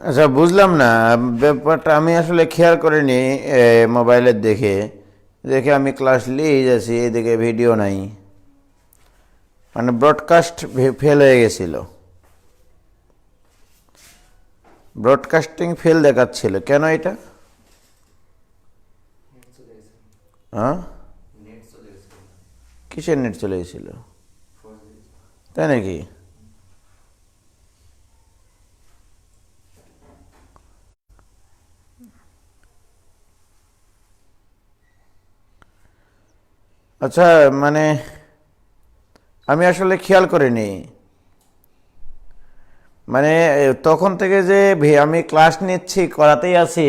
আচ্ছা, বুঝলাম না ব্যাপারটা। আমি আসলে খেয়াল করিনি মোবাইলের দেখে দেখে আমি ক্লাস নিয়েই যাচ্ছি, এদিকে ভিডিও নাই, মানে ব্রডকাস্ট ফেল হয়ে গেছিল, ব্রডকাস্টিং ফেল দেখাচ্ছিল। কেন এটা? হ্যাঁ, কিসের নেট চলে গেছিল? তাই নাকি? আচ্ছা, মানে আমি আসলে খেয়াল করিনি, মানে তখন থেকে যে আমি ক্লাস নিচ্ছি, করাতেই আছি,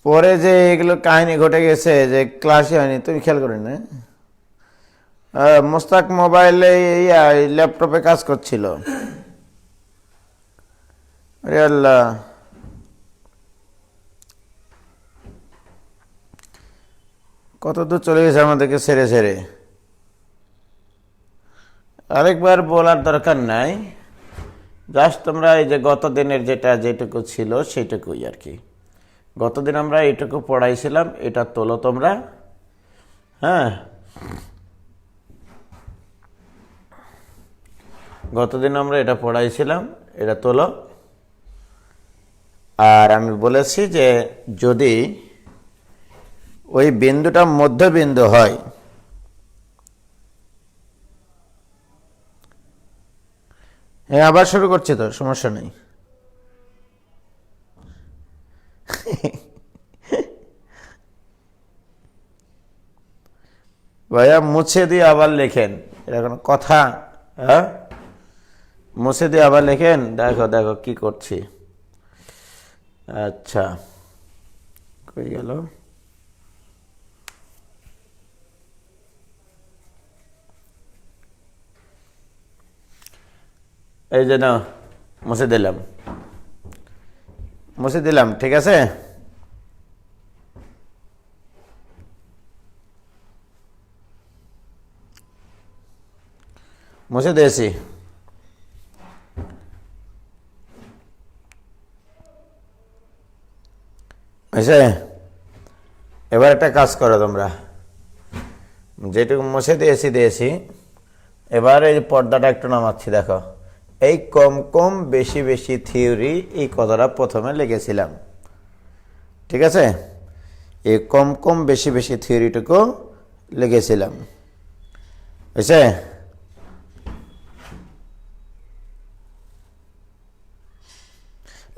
পরে যে এগুলো কাহিনী ঘটে গেছে যে ক্লাসই হয়নি, তুমি খেয়াল করি না? মোস্তাক মোবাইলে ল্যাপটপে কাজ করছিল। আরে আল্লাহ, কত দূর চলে গেছে আমাদেরকে ছেড়ে ছেড়ে। আরেকবার বলার দরকার নাই, জাস্ট তোমরা এই যে গত দিনের যেটুকু ছিল সেইটুকুই আর কি। গতদিন আমরা এইটুকু পড়াইছিলাম, এটা তোলো তোমরা। হ্যাঁ, গতদিন আমরা এটা পড়াইছিলাম, এটা তোলো। আর আমি বলেছি যে যদি ওই বিন্দুটা মধ্যবিন্দু হয়, হ্যাঁ আবার শুরু করছি তো, সমস্যা নেই। ভাইয়া মুছে দিয়ে আবার লেখেন, এটা কোনো কথা? হ্যাঁ, মুছে দিয়ে আবার লেখেন। দেখো দেখো কি করছি। আচ্ছা, কই গেল? এই যে না, মুছে দিলাম, মুছে দিলাম, ঠিক আছে। মুছে দিয়েছি। হয়েছে? এবার একটা কাজ করো তোমরা, যেটুকু মুছে দিয়েছি, এবার এই পর্দাটা একটু নামাচ্ছি। দেখো, এই কম কম বেশি বেশি থিওরি, এই কথাটা প্রথমে লিখেছিলাম, ঠিক আছে? এই কম কম বেশি বেশি থিওরিটুকু লিখেছিলাম, বুঝছে?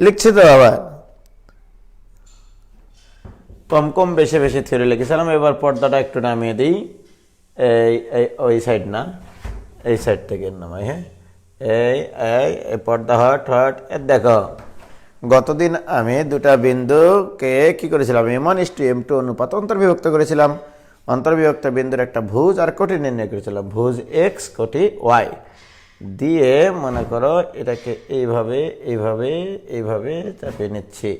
লিখছি তো আবার, কম কম বেশি বেশি থিওরি লিখেছিলাম। এবার পর্দাটা একটু নামিয়ে দিই, ওই সাইড না, এই সাইড থেকে নামাই। হ্যাঁ, এই পর্দা হট হট। দেখো, গতদিন আমি দুটা বিন্দুকে কি করেছিলাম, M1:M2 অনুপাত অন্তর্বিভক্ত করেছিলাম। অন্তর্বিভক্ত বিন্দুর একটা ভুজ আর কোটি নির্ণয় করেছিলাম, ভুজ x কোটি y দিয়ে। মনে করো এটাকে এইভাবে এইভাবে এইভাবে চাপিয়ে নিচ্ছি।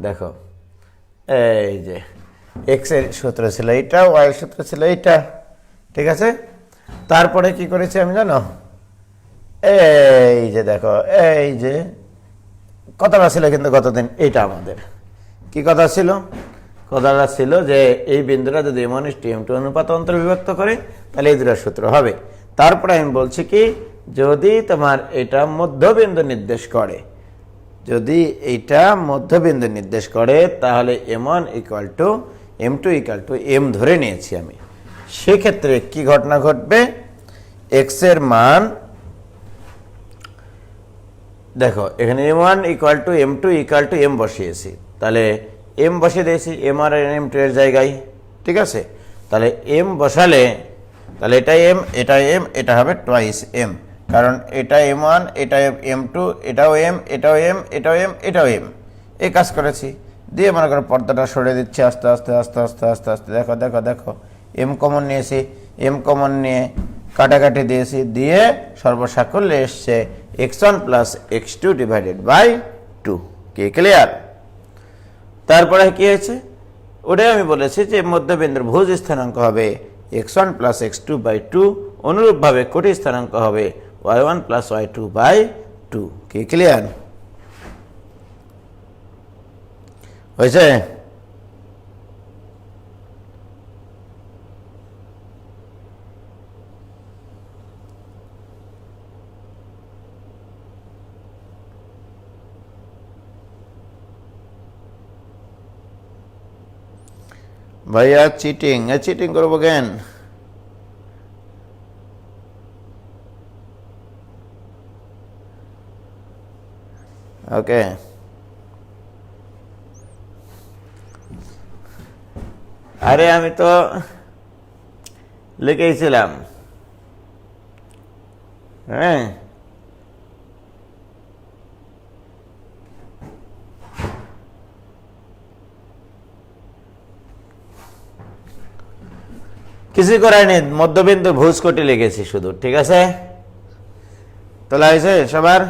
দেখো, এই যে এক্স এর সূত্র ছিল এইটা, ওয়াই এর সূত্র ছিল এইটা, ঠিক আছে? তারপরে কি করেছি আমি জানো? এই যে দেখো, এই যে কথাটা ছিল কিন্তু গতদিন, এইটা আমাদের কি কথা ছিল? কথাটা ছিল যে এই বিন্দুটা যদি M1:M2 অনুপাত অন্তর্বিভক্ত করে তাহলে এই দুটার সূত্র হবে। তারপরে আমি বলছি কি, যদি তোমার এটা মধ্যবিন্দু নির্দেশ করে, যদি এইটা মধ্যবিন্দু নির্দেশ করে, তাহলে M1 = M2 M ধরে নিয়েছি আমি। সেক্ষেত্রে কি ঘটনা ঘটবে? এক্স এর মান, দেখো এখানে M1 = M2 = M বসিয়েছি, তাহলে M বসিয়ে দিয়েছি M আর M2 এর জায়গায়, ঠিক আছে? তাহলে M বসালে, তাহলে এটা M, এটা M, এটা হবে টুয়াইস M, কারণ এটা M1, এটা M2, এটাও M, এটাও M, এটাও M, এটাও M। এই কাজ করেছি। দিয়ে মনে করো পর্দাটা সরিয়ে দিচ্ছি আস্তে আস্তে আস্তে আস্তে আস্তে আস্তে। দেখো দেখো দেখো, M কমন নিয়েছি, M কমন নিয়ে কাটাকাটি দিয়েছি, দিয়ে সর্বসাকল্যে এসছে x1 + x2 / 2। কি ক্লিয়ার? তারপরে কি হয়েছে? ওটাই আমি বলেছি যে মধ্যবিন্দুর ভুজ স্থানাঙ্ক হবে x1 + x2/2, অনুরূপভাবে কোটি স্থানাঙ্ক হবে y1 + y2/2। কি ক্লিয়ার? হয়েছে? ভাইয়া চিটিং চিটিং করবো কেন? ওকে, আরে আমি তো লিখেছিলাম। হ্যাঁ, কিছু করায়নি, মধ্যবিন্দু ভুজ কোটি লিখেছি শুধু। ঠিক আছে, তোলা হয়েছে সবার?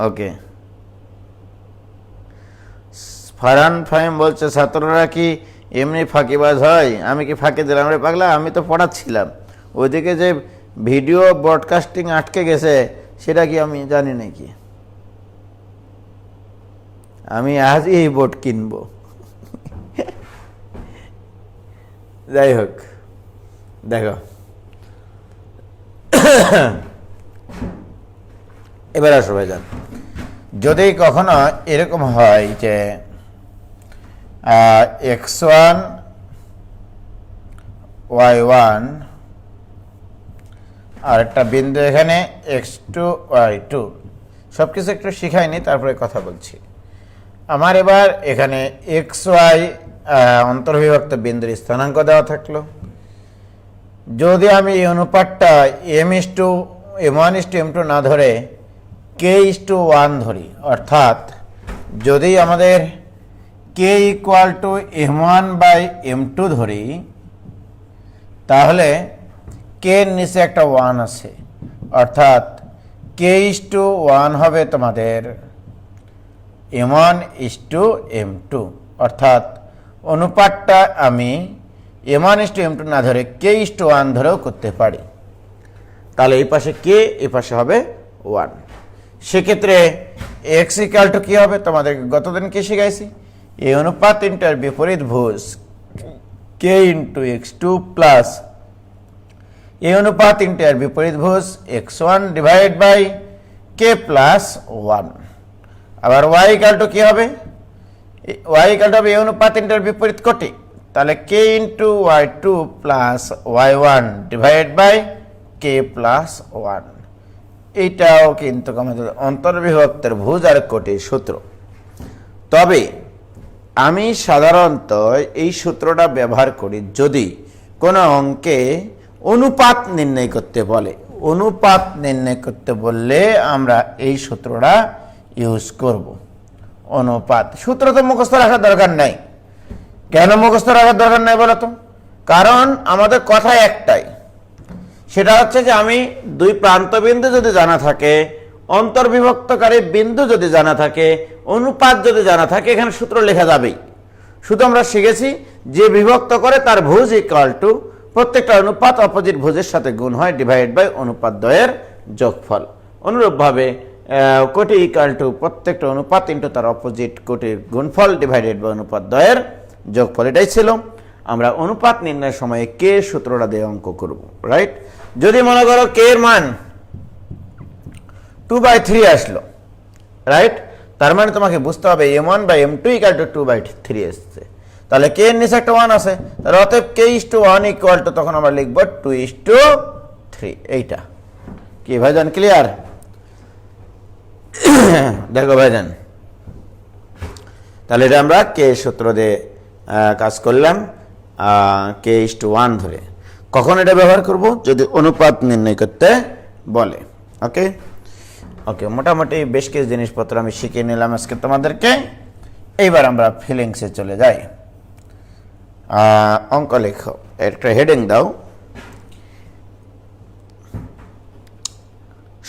ওকে, ফারহান ফাহিম বলছে ছাত্ররা কি এমনি ফাঁকিবাজ হয়? আমি কি ফাঁকি দিলাম রে পাগলা? আমি তো পড়াচ্ছিলাম। ওইদিকে যে ভিডিও ব্রডকাস্টিং আটকে গেছে সেটা কি আমি জানি নাকি? আমি আজই এই বোর্ড কিনবো। যাই হোক, দেখো এবার আসো ভাইজান, যদি কখনো এরকম হয় যে x1 y1 আর একটা বিন্দু এখানে x2 y2, সব কিছু একটু শিখাইনি, তারপরে কথা বলছি। আমার এবার এখানে xy অন্তর্বিভক্ত বিন্দুর স্থানাঙ্ক দেওয়া থাকলো। যদি আমি এই অনুপাতটা m1:m2 না ধরে k:1 ধরি, অর্থাৎ যদি আমাদের k = m1/m2 ধরি, তাহলে k এর নিচে একটা 1 আছে, অর্থাৎ k:1 হবে তোমাদের m1:m2, অর্থাৎ অনুপাতটা আমি m1:m2 না ধরে k:1 ধরেও করতে পারি। তাহলে এই পাশে k, এই পাশে হবে 1। সেক্ষেত্রে x = কি হবে? তোমাদেরকে গতদিন কি শিখাইছি? এই অনুপাত তিনটার বিপরীত ভুজ k × x2 প্লাস এই অনুপাত তিনটার বিপরীত ভুজ x1 / k + 1। আবার y = কি হবে? y = এই অনুপাত তিনটার বিপরীত কোটি, তাহলে k × y2 + y1 / k + 1। এইটাও কিন্তু আমাদের অন্তর্বিভক্তের ভুজ আর কোটির সূত্র। তবে আমি সাধারণত এই সূত্রটা ব্যবহার করি যদি কোনো অঙ্কে অনুপাত নির্ণয় করতে বলে। অনুপাত নির্ণয় করতে বললে আমরা এই সূত্রটা ইউজ করব। অনুপাত সূত্র তো মুখস্থ রাখার দরকার নাই। কেন মুখস্থ রাখার দরকার নাই বলো তো? কারণ আমাদের কথা একটাই, সেটা হচ্ছে যে আমি দুই প্রান্ত বিন্দু যদি জানা থাকে, অন্তর্বিভক্তকারী বিন্দু যদি জানা থাকে, অনুপাত যদি জানা থাকে, এখানে সূত্র লেখা যাবেই। শুধু আমরা শিখেছি যে বিভক্ত করে তার ভুজ = প্রত্যেকটা অনুপাত অপোজিট ভুজের সাথে গুণ হয় / অনুপাত দ্বয়ের যোগফল। অনুরূপভাবে কোটি = প্রত্যেকটা অনুপাত ইন্টু তার অপোজিট কোটির গুণফল / অনুপাত দ্বয়ের যোগফল। এটাই ছিল। আমরা অনুপাত নির্ণয়ের সময় কে সূত্রটা দিয়ে অঙ্ক করব, রাইট? যদি মনে করো কে এর মান 2/3 আসলো, রাইট? তার মানে তোমাকে বুঝতে হবে m1/m2 = 2/3 এসছে, তাহলে কে এর নিচে একটা 1 আছে, তাহলে অতএব k:1 = তখন আমরা লিখব 2:3। এইটা কি ভাইজান ক্লিয়ার? দেখো ভাইজান, তাহলে এটা আমরা কে সূত্র দিয়ে কাজ করলাম, k:1 ধরে। কখন এটা ব্যবহার করব? যদি অনুপাত নির্ণয় করতে বলে। ওকে ওকে, মোটামুটি বেশ কিছু জিনিসপত্র আমি শিখিয়ে নিলাম আজকে তোমাদেরকে। এইবার আমরা ফিলিংসে চলে যাই। অঙ্ক লেখো, একটা হেডিং দাও,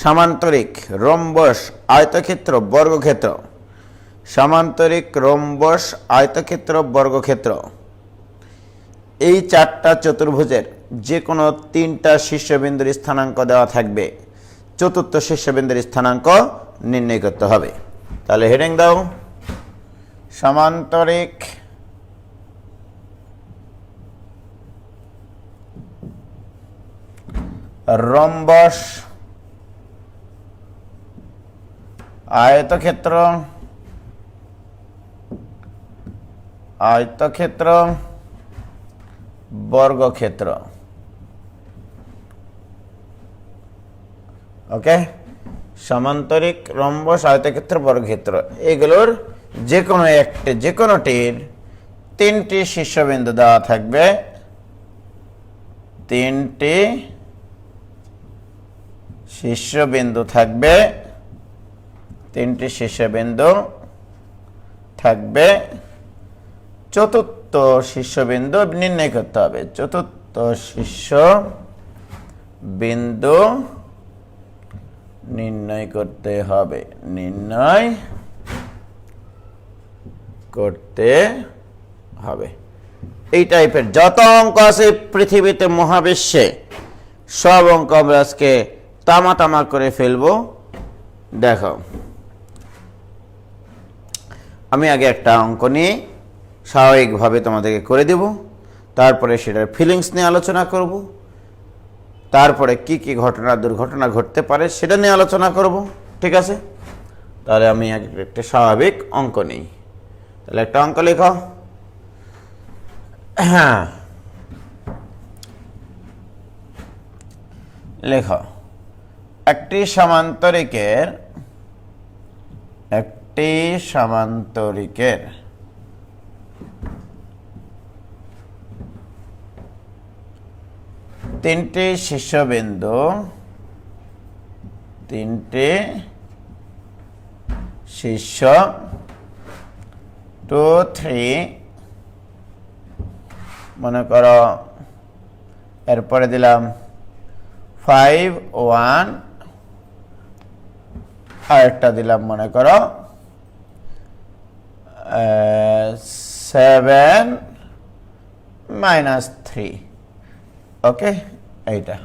সামান্তরিক, রম্বস, আয়তক্ষেত্র, বর্গক্ষেত্র। সামান্তরিক, রম্বস, আয়তক্ষেত্র, বর্গক্ষেত্র, এই চারটা চতুর্ভুজের যে কোনো তিনটা শীর্ষবিন্দুর স্থানাঙ্ক দেওয়া থাকবে। চতুর্থ শীর্ষবিন্দুর স্থানাঙ্ক নির্ণয় করতে হবে। তাহলে হেডিং দাও, সমান্তরিক রম্বস আয়তক্ষেত্র বর্গক্ষেত্র। ওকে, সমান্তরিক রম্বস আয়তক্ষেত্র বর্গক্ষেত্র, এগুলোর যে কোনোটির তিনটি শীর্ষবিন্দু দেওয়া থাকবে। তিনটি শীর্ষবিন্দু থাকবে। চতুর্থ শীর্ষবিন্দু নির্ণয় করতে হবে। চতুর্থ শীর্ষবিন্দু নির্ণয় করতে হবে। এই টাইপের যত অঙ্ক আছে পৃথিবীতে, মহাবিশ্বে, সব অঙ্ক আমরা আজকে তামা করে ফেলবো। দেখো, আমি আগে একটা অঙ্ক নিয়ে স্বাভাবিকভাবে তোমাদেরকে করে দেব, তারপরে সেটার ফিলিংস নিয়ে আলোচনা করব, তারপরে কি কি দুর্ঘটনা ঘটতে পারে সেটা নিয়ে আলোচনা করব। ঠিক আছে, তাহলে আমি আগে একটা স্বাভাবিক অঙ্ক নিই। তাহলে একটা অঙ্ক লেখো। হ্যাঁ, লেখো, একটি সমান্তরিকের তিনটি শীর্ষবিন্দু 2 3 মনে করো, এরপরে দিলাম 5 1, আর একটা দিলাম মনে করো 7 -3। ওকে, এইটা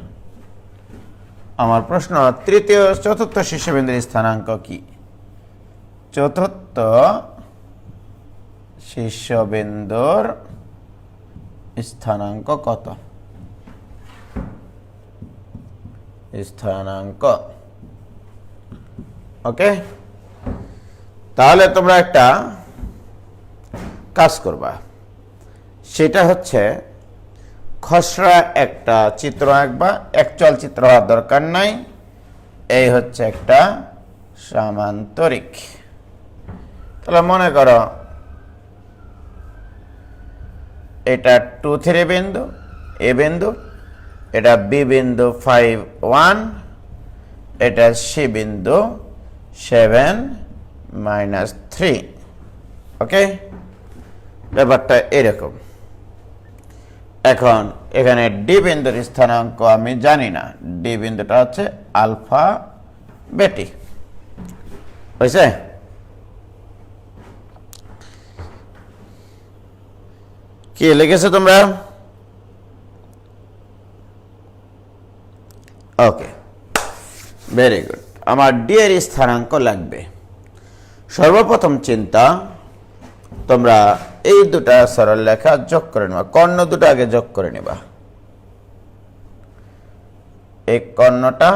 আমার প্রশ্ন। চতুর্থ শীর্ষবিন্দুর স্থানাঙ্ক কি? চতুর্থ শীর্ষবিন্দুর স্থানাঙ্ক কত? ওকে, তাহলে তোমরা একটা কাজ করবা, সেটা হচ্ছে খসড়া একটা চিত্র আঁকবা। একচল চিত্র হওয়ার দরকার নাই। এই হচ্ছে একটা সমান্তরিক। তাহলে মনে করো এটা 2 3 বিন্দু, এ বিন্দু, এটা বি বিন্দু 5 1, এটা সি বিন্দু 7 -3। ওকে, ব্যাপারটা এরকম। এখন এখানে ডি বিন্দুর স্থানাঙ্ক আমি জানি না। ডি বিন্দুটা হচ্ছে আলফা বেটি। হয়েছে? কি লিখেছো তোমরা? ওকে, ভেরি গুড। আমার ডি এর স্থানাঙ্ক লাগবে। সর্বপ্রথম চিন্তা, তোমরা এই দুটা সরল রেখা যোগ করে নেবা। কর্ণ দুটো আগে যোগ করে নেবা। এই কর্ণটা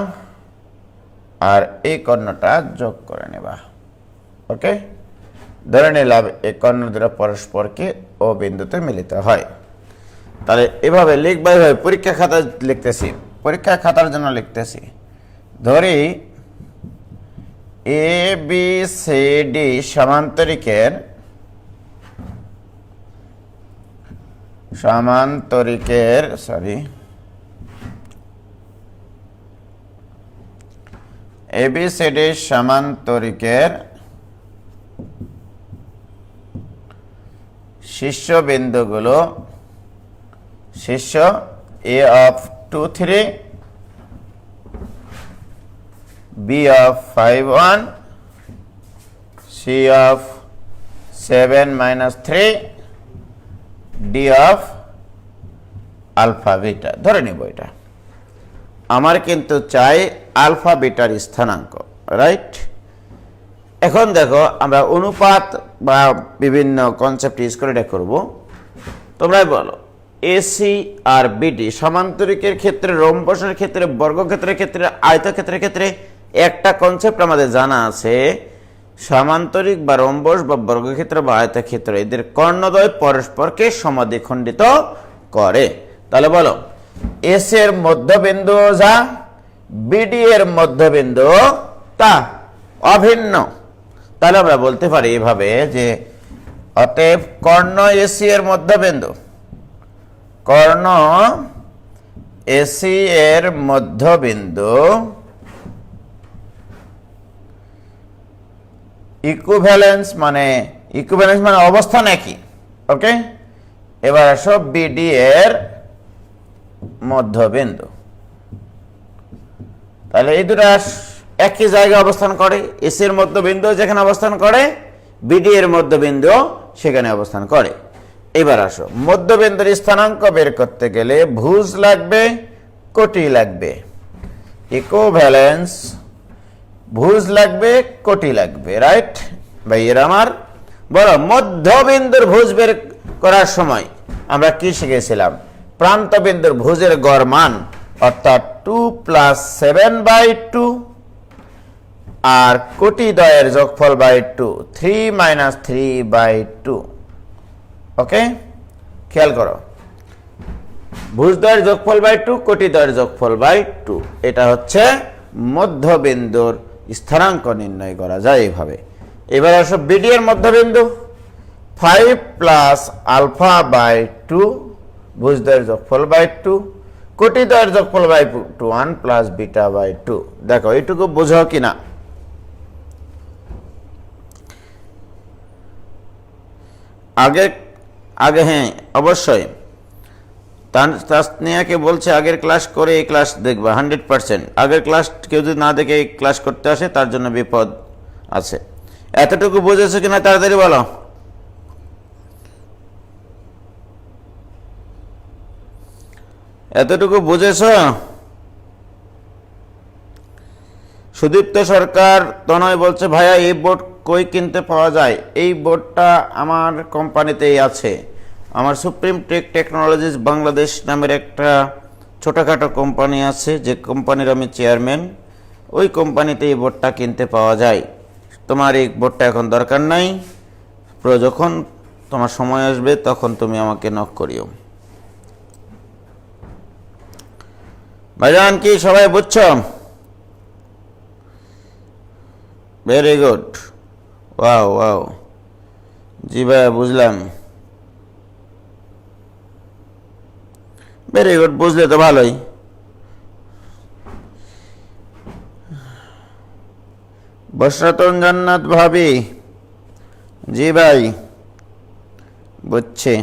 আর এই কর্ণটা যোগ করে নেবা। ওকে, ধরে নিলাম এই কর্ণ দুটো পরস্পরকে ও বিন্দুতে মিলিত হয়। তাহলে এভাবে লিখবা। এভাবে পরীক্ষা খাতা লিখতেছি, পরীক্ষা খাতার জন্য লিখতেছি। ধরি A B C D সমান্তরিকের ABCD সমান্তরিকের শীর্ষবিন্দুগুলো শীর্ষ A of 2 3, B of 5 1, C of 7 -3, D of alpha beta ধরে নিব। এটা আমার কিন্তু চাই আলফা বিটার স্থানাঙ্ক, রাইট? এখন দেখো আমরা অনুপাত বা বিভিন্ন কনসেপ্ট ইউজ করে এটা করবো। তোমরাই বলো, এসি আর বিডি সমান্তরিকের ক্ষেত্রে, রম্বসের ক্ষেত্রে, বর্গক্ষেত্রের ক্ষেত্রে, আয়তক্ষেত্রের ক্ষেত্রে একটা কনসেপ্ট আমাদের জানা আছে, সমান্তরিক বা রম্বস বা বর্গক্ষেত্র বা আয়তক্ষেত্র এদের কর্ণদ্বয় পরস্পরকে সমাদ্বিখণ্ডিত করে। তাহলে বলো, এস এর মধ্যবিন্দু যা, বিডি এর মধ্যবিন্দু তা, অভিন্ন। তাহলে আমরা বলতে পারি এভাবে যে অতএব কর্ণ এসি এর মধ্যবিন্দু, কর্ণ এসি এর মধ্যবিন্দু ইকুইভ্যালেন্স মানে অবস্থান একই। ওকে, এবার আসো বিডি এর মধ্যবিন্দু। তাহলে এই দুটো একই জায়গায় অবস্থান করে, এসি এর মধ্যবিন্দু যেখানে অবস্থান করে, বিডি এর মধ্যবিন্দু সেখানে অবস্থান করে। এবার আসো, মধ্যবিন্দুর স্থানাঙ্ক বের করতে গেলে ভুজ লাগবে, কোটি লাগবে, ইকুইভ্যালেন্স ভুজ লাগবে, কোটি লাগবে, রাইট ভাইয়ের আমার? বলো, মধ্যবিন্দুর ভুজ বের করার সময় আমরা কি শিখেছিলাম? প্রান্ত বিন্দুর ভুজের গড় মান, অর্থাৎ 2 + 7/2, আর কোটি দ্বয়ের যোগফল বাই 2, 3 - 3/2। ওকে, খেয়াল করো, ভুজ দ্বয়ের যোগফল বাই 2, কোটি দ্বয়ের যোগফল বাই 2, এটা হচ্ছে মধ্যবিন্দুর স্থানাঙ্ক নির্ণয় করা যায় এইভাবে। এবার আসো বিডি এর মধ্যবিন্দু, 5 + α/2, ভুজ দ্বয়ের যোগফল বাই 2, কোটি দ্বয়ের যোগফল বাই 2, 1 + β/2। দেখো এইটুকু বোঝো কিনা? আগে হ্যাঁ অবশ্যই তাসনিয়াকে বলছে আগের ক্লাস করে এই ক্লাস দেখবা 100%। আগের ক্লাস কেউ যদি না দেখে এই ক্লাস করতে আসে তার জন্য বিপদ আছে। এতটুকু বুঝেছো কিনা তাড়াতাড়ি বলো। এতটুকু বুঝেছো? সুদীপ্ত সরকার তনয় বলছে ভাইয়া এই বোর্ড কই কিনতে পাওয়া যায়? এই বোর্ডটা আমার কোম্পানিতেই আছে। আমার সুপ্রিম টেকনোলজিস বাংলাদেশ নামের একটা ছোটোখাটো কোম্পানি আছে, যে কোম্পানির আমি চেয়ারম্যান। ওই কোম্পানিতে এই বোর্ডটা কিনতে পাওয়া যায়। তোমার এই বোর্ডটা এখন দরকার নাই, যখন তোমার সময় আসবে তখন তুমি আমাকে নক করিও। ভাইজান কি সবাই বুঝছো? ভেরি গুড, ওয়াও ওয়াও, জি ভাইয়া বুঝলাম। ভেরি গুড, বুঝলে তো ভালোই। বসরাতন জান্নাত ভাবি, জি ভাই বুঝছি।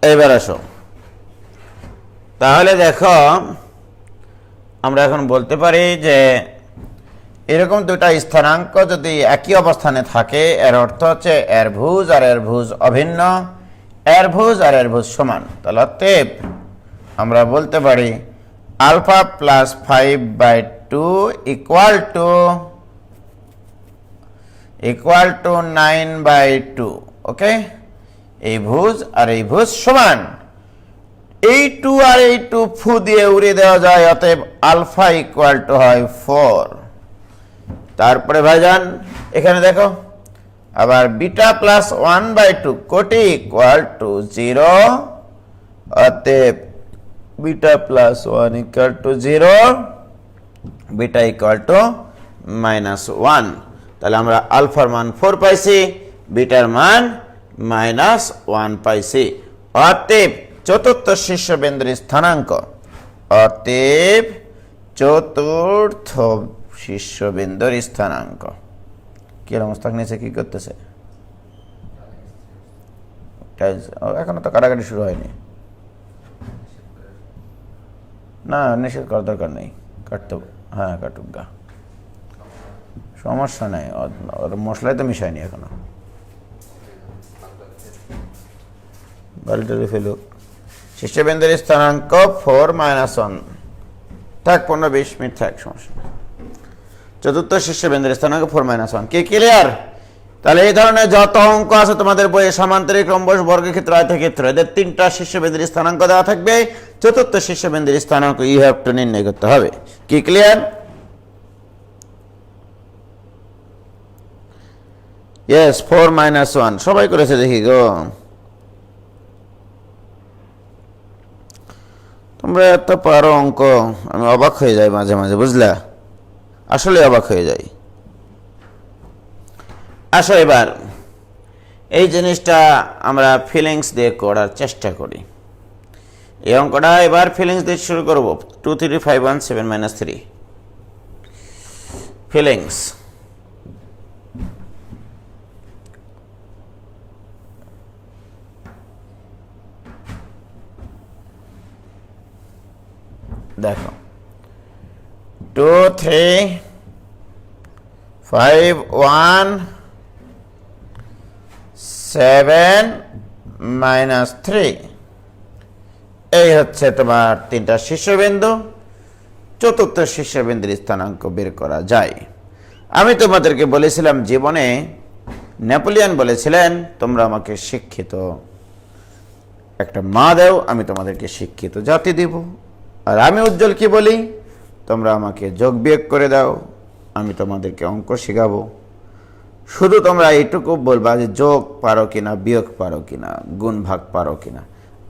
এবার আসো, তাহলে দেখো আমরা এখন বলতে পারি যে এরকম দুটা স্থানাঙ্ক যদি একই অবস্থানে থাকে, এর অর্থ হচ্ছে এর ভুজ আর এর ভুজ অভিন্ন, এর ভুজ আর এর ভুজ সমান। তাহলে অতএব আমরা বলতে পারি আলফা + 5/2 ইকুয়াল টু 9/2। ওকে, এই ভুজ আর এই ভুজ সমান। এই 2 আর এই 2 ফু দিয়ে উড়িয়ে দেওয়া যায়, অতএব আলফা ইকুয়াল টু হয় 4। তারপরে ভাইজান এখানে দেখো আবার বিটা + 1/2 কোটি ইকুয়াল টু 0, অতএব beta + 1 equal to 0, beta equal to -1। তাহলে আমরা আলফার মান 4 পাইছি, বিটার মান -1 পাইছি। অতএব চতুর্থ শীর্ষবিন্দুর স্থানাঙ্ক, অতএব চতুর্থ শীর্ষবিন্দুর স্থানাঙ্ক কিরকম অবস্থা নিচে কি করতেছে? এখনো তো কাটাকাটি শুরু হয়নি না, নিষেধ করার দরকার নেই, কাটতে হ্যাঁ কাটুক গা, সমস্যা নেই। ওর মশলাই তো মিশায়নি এখনো, বাড়িটা ফেলুক, শীর্ষবিন্দুর স্থানাঙ্ক 4 - 1 থাক, 15-20 মিনিট থাক, সমস্যা নেই। চতুর্থ শীর্ষবিন্দুর স্থানাঙ্ক 4 - 1 কি ক্লিয়ার? তাহলে এই ধরনের যত অঙ্ক আছে তোমাদের বইয়ে, সমান্তরিক, রম্বস, বর্গক্ষেত্র, আয়তক্ষেত্র, এদের 3টা শীর্ষবিন্দুর স্থানাঙ্ক দেওয়া থাকবে। চতুর্থ শীর্ষবিন্দুর স্থানাঙ্ক ইউ হ্যাভ টু নির্ণয় করতে হবে। কি ক্লিয়ার? ইয়েস, 4 - 1 সবাই করেছে দেখি গো। তোমরা এত পারো অঙ্ক, আমি অবাক হয়ে যাই মাঝে মাঝে, বুঝলা? আসলে অবাক হয়ে যাই। আসো এবার এই জিনিসটা আমরা ফিলিংস দিয়ে করার চেষ্টা করি। এই অঙ্কটা এবার ফিলিংস দিয়ে শুরু করব। 2 3 5 1 7 - 3 ফিলিংস। দেখো 2 3 5 1 7 - 3 এই হচ্ছে তোমার 3টা শীর্ষবিন্দু। চতুর্থ শীর্ষবিন্দুর স্থানাঙ্ক বের করা যায়। আমি তোমাদেরকে বলেছিলাম জীবনে, নেপোলিয়ন বলেছিলেন তোমরা আমাকে শিক্ষিত একটা মা দাও, আমি তোমাদেরকে শিক্ষিত জাতি দিব। আর আমি উজ্জ্বল কি বলি, তোমরা আমাকে যোগ বিয়োগ করে দাও, আমি তোমাদেরকে অঙ্ক শেখাবো। শুধু তোমরা এইটুকু বলবা যে যোগ পারো কিনা, বিয়োগ পারো কিনা, গুণ ভাগ পারো কিনা,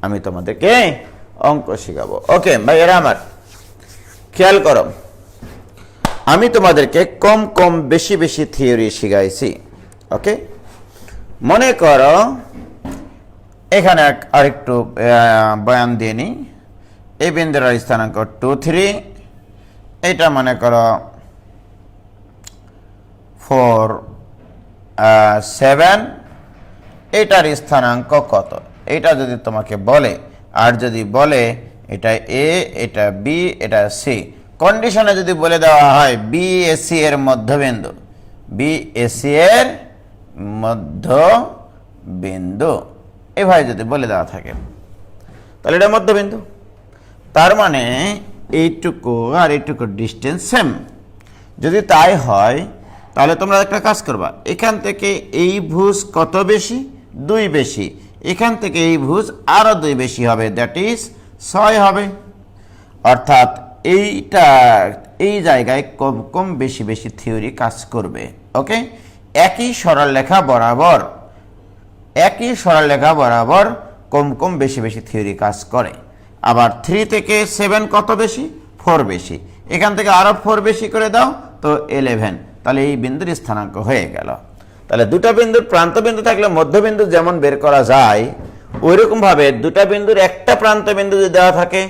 আমি তোমাদেরকে অঙ্ক শেখাবো। ওকে ভাইয়েরা আমার, খেয়াল করো, আমি তোমাদেরকে কম কম বেশি বেশি থিওরি শিখাইছি। ওকে, মনে করো এখানে আরেকটু বয়ান দিয়ে নিই। এই বিন্দুর স্থানাঙ্ক 2 3, এটা মনে করো 4 7, এটার স্থানাঙ্ক কত, এটা যদি তোমাকে বলে, আর যদি বলে এটা এ, এটা বি, এটা সি, কন্ডিশনে যদি বলে দেওয়া হয় বি এ সি এর মধ্যবিন্দু, বি এ সি এর মধ্যবিন্দু, এভাবে যদি বলে দেওয়া থাকে, তাহলে এটা মধ্যবিন্দু। তার মানে এইটুকু আর এইটুকু ডিস্টেন্স সেম। যদি তাই হয় তাহলে তোমরা একটা কাজ করবা, এখান থেকে এই ভুজ কত বেশি, 2 বেশি, এখান থেকে এই ভুজ আরো 2 বেশি হবে, দ্যাট ইজ 6 হবে। অর্থাৎ এইটা এই জায়গায় কম কম বেশি বেশি থিওরি কাজ করবে। ওকে, একই সরলরেখা বরাবর, একই সরলরেখা বরাবর কম কম বেশি বেশি থিওরি কাজ করে। আবার 3 থেকে 7 কত বেশি, 4 বেশি, এখান থেকে আরো 4 বেশি করে দাও তো 11, তাহলে এই বিন্দুর স্থানাঙ্ক হয়ে গেল। তাহলে দুটা বিন্দুর প্রান্ত বিন্দু থাকলে মধ্যবিন্দু যেমন বের করা যায়, ওইরকম ভাবে দুটা বিন্দুর একটা প্রান্ত বিন্দু যদি দেওয়া থাকে,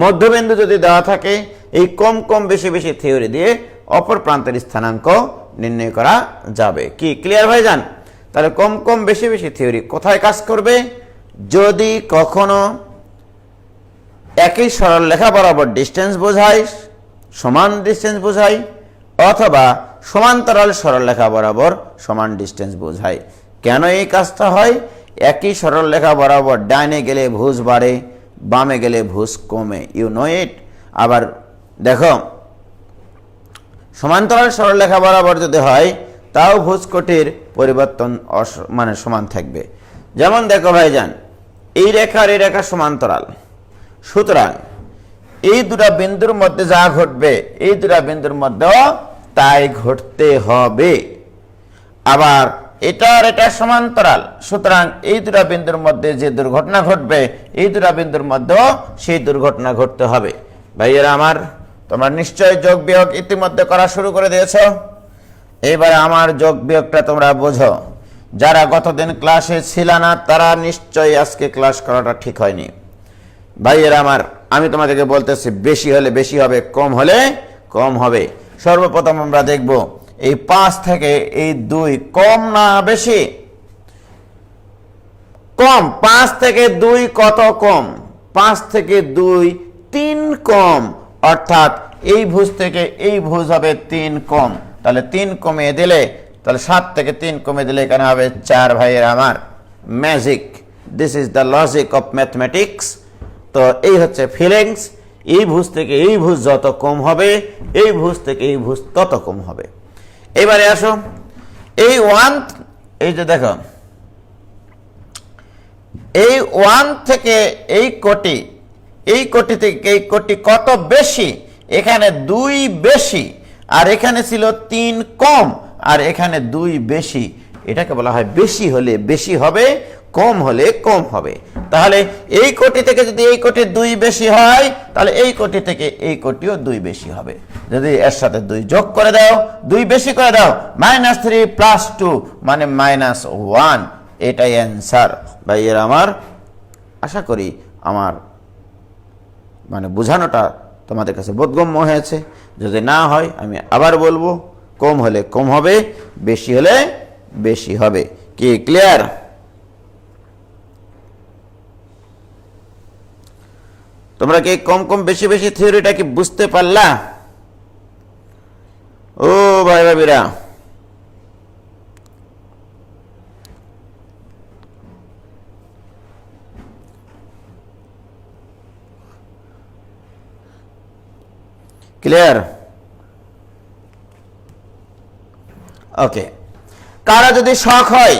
মধ্যবিন্দু যদি দেওয়া থাকে, এই কম কম বেশি বেশি থিওরি দিয়ে অপর প্রান্তের স্থানাঙ্ক নির্ণয় করা যাবে। কি ক্লিয়ার হয়ে যান? তাহলে কম কম বেশি বেশি থিওরি কোথায় কাজ করবে? যদি কখনো একই সরলরেখা বরাবর ডিস্টেন্স বোঝায়, সমান ডিস্টেন্স বোঝায়, অথবা সমান্তরাল সরলরেখা বরাবর সমান ডিস্টেন্স বোঝায়। কেন এই কাজটা হয়? একই সরলরেখা বরাবর ডাইনে গেলে ভুজ বাড়ে, বামে গেলে ভুজ কমে, ইউ নো ইট। আবার দেখো, সমান্তরাল সরলরেখা বরাবর যদি হয় তাও ভুজ কোটির পরিবর্তন মানে সমান থাকবে। যেমন দেখো ভাইজান, এই রেখা আর এই রেখা সমান্তরাল, সুতরাং এই দুটা বিন্দুর মধ্যে যা ঘটবে এই দুটা বিন্দুর মধ্যেও তাই ঘটতে হবে। আবার এটা আর এটা সমান্তরাল, সুতরাং এই দুটা বিন্দুর মধ্যে যে দুর্ঘটনা ঘটবে এই দুটা বিন্দুর মধ্যেও সেই দুর্ঘটনা ঘটতে হবে। ভাইয়েরা আমার, তোমরা নিশ্চয়ই যোগ বিয়োগ ইতিমধ্যে করা শুরু করে দিয়েছো। এইবারে আমার যোগ বিয়োগটা তোমরা বোঝো। যারা গতদিন ক্লাসে ছিল না তারা নিশ্চয়ই আজকে ক্লাস করাটা ঠিক হয়নি। ভাইয়েরা আমার, আমি তোমাদেরকে বলতেছি, বেশি হলে বেশি হবে, কম হলে কম হবে। সর্বপ্রথম আমরা দেখব এই 5 থেকে এই 2 কম না বেশি? কম। 5 থেকে 2 কত কম? 5 থেকে 2 3 কম, অর্থাৎ এই ভুজ থেকে এই ভুজ হবে 3 কম। তাহলে 3 কমিয়ে দিলে, তাহলে 7 থেকে 3 কমিয়ে দিলে এখানে হবে 4। ভাইয়েরা আমার, magic, this is the logic of mathematics. তো এই হচ্ছে ফিলিংস। এই ভুজ থেকে এই ভুজ যত কম হবে, এই ভুজ থেকে এই ভুজ তত কম হবে। এবারে আসো, এই ওয়ান, এই যে দেখো, এই ওয়ান থেকে এই কোটি, এই কোটি থেকে এই কোটি কত বেশি? এখানে 2 বেশি, আর এখানে ছিল 3 কম, আর এখানে 2 বেশি। এটাকে বলা হয় বেশি হলে বেশি হবে, কম হলে কম হবে। তাহলে এই কোটি থেকে যদি এই কোটি 2 বেশি হয়, তাহলে এই কোটি থেকে এই কোটিও 2 বেশি হবে। যদি এর সাথে 2 যোগ করে দাও, 2 বেশি করে দাও, -3 + 2 মানে -1। এটাই অ্যান্সার। ভাইয়ের আমার, আশা করি আমার মানে বোঝানোটা তোমাদের কাছে বোধগম্য হয়েছে। যদি না হয় আমি আবার বলবো, কম হলে কম হবে, বেশি হলে বেশি হবে। কি ক্লিয়ার? তোমরা কি কম কম বেশি বেশি থিওরিটা কি বুঝতে পারলা? ও ভাই ভাবিরা, ক্লিয়ার? ওকে। কারা যদি শখ হয়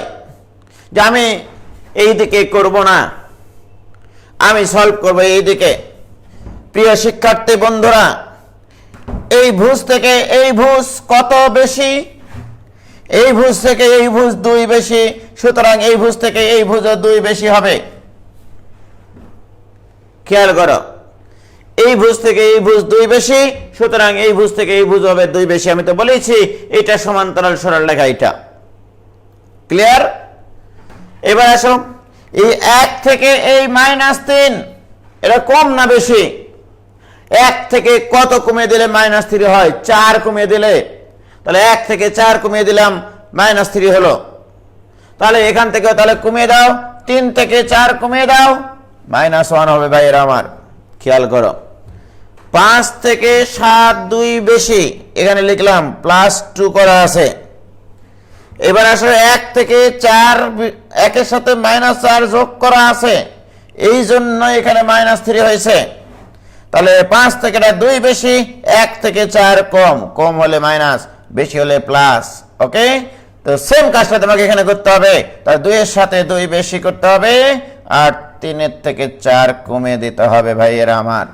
যে আমি এই দিকে করব না, আমি সলভ করব এই দিকে, প্রিয় শিক্ষার্থী বন্ধুরা, এই ভুজ থেকে এই ভুজ কত বেশি? এই ভুজ থেকে এই ভুজ 2 বেশি, সুতরাং এই ভুজ থেকে এই ভুজও 2 বেশি হবে। খেয়াল করো, এই ভুজ থেকে এই ভুজ 2 বেশি, সুতরাং এই ভুজ থেকে এই ভুজ হবে 2 বেশি। আমি তো বলেছি এটা সমান্তরাল সরল রেখা। এটা ক্লিয়ার? এবার আসো, এই 1 থেকে এই -3, এটা কম না বেশি? 1 থেকে কত কমিয়ে দিলে -3 হয়? 4 কমিয়ে দিলে। তাহলে 1 থেকে 4 কমিয়ে দিলাম, -3 হলো। তাহলে এখান থেকে তাহলে কমিয়ে দাও, 3 থেকে 4 কমিয়ে দাও, -1 হবে। ভাইয়েরা আমার, খেয়াল করো, 5 থেকে 7 2 বেশি, এখানে লিখলাম +2 করা আছে। এবার আসলে 1 থেকে 4, 1-এর সাথে -4 যোগ করা আছে, এই জন্য এখানে -3 হয়েছে। তাহলে 5 থেকে 2 বেশি, 1 থেকে 4 কম, কম হলে মাইনাস, বেশি হলে প্লাস। ওকে, তো সেম কাজটা তোমাকে এখানে করতে হবে। তাহলে 2 এর সাথে 2 বেশি করতে হবে, আর 3 থেকে 4 কমিয়ে দিতে হবে। ভাইয়েরা আমার,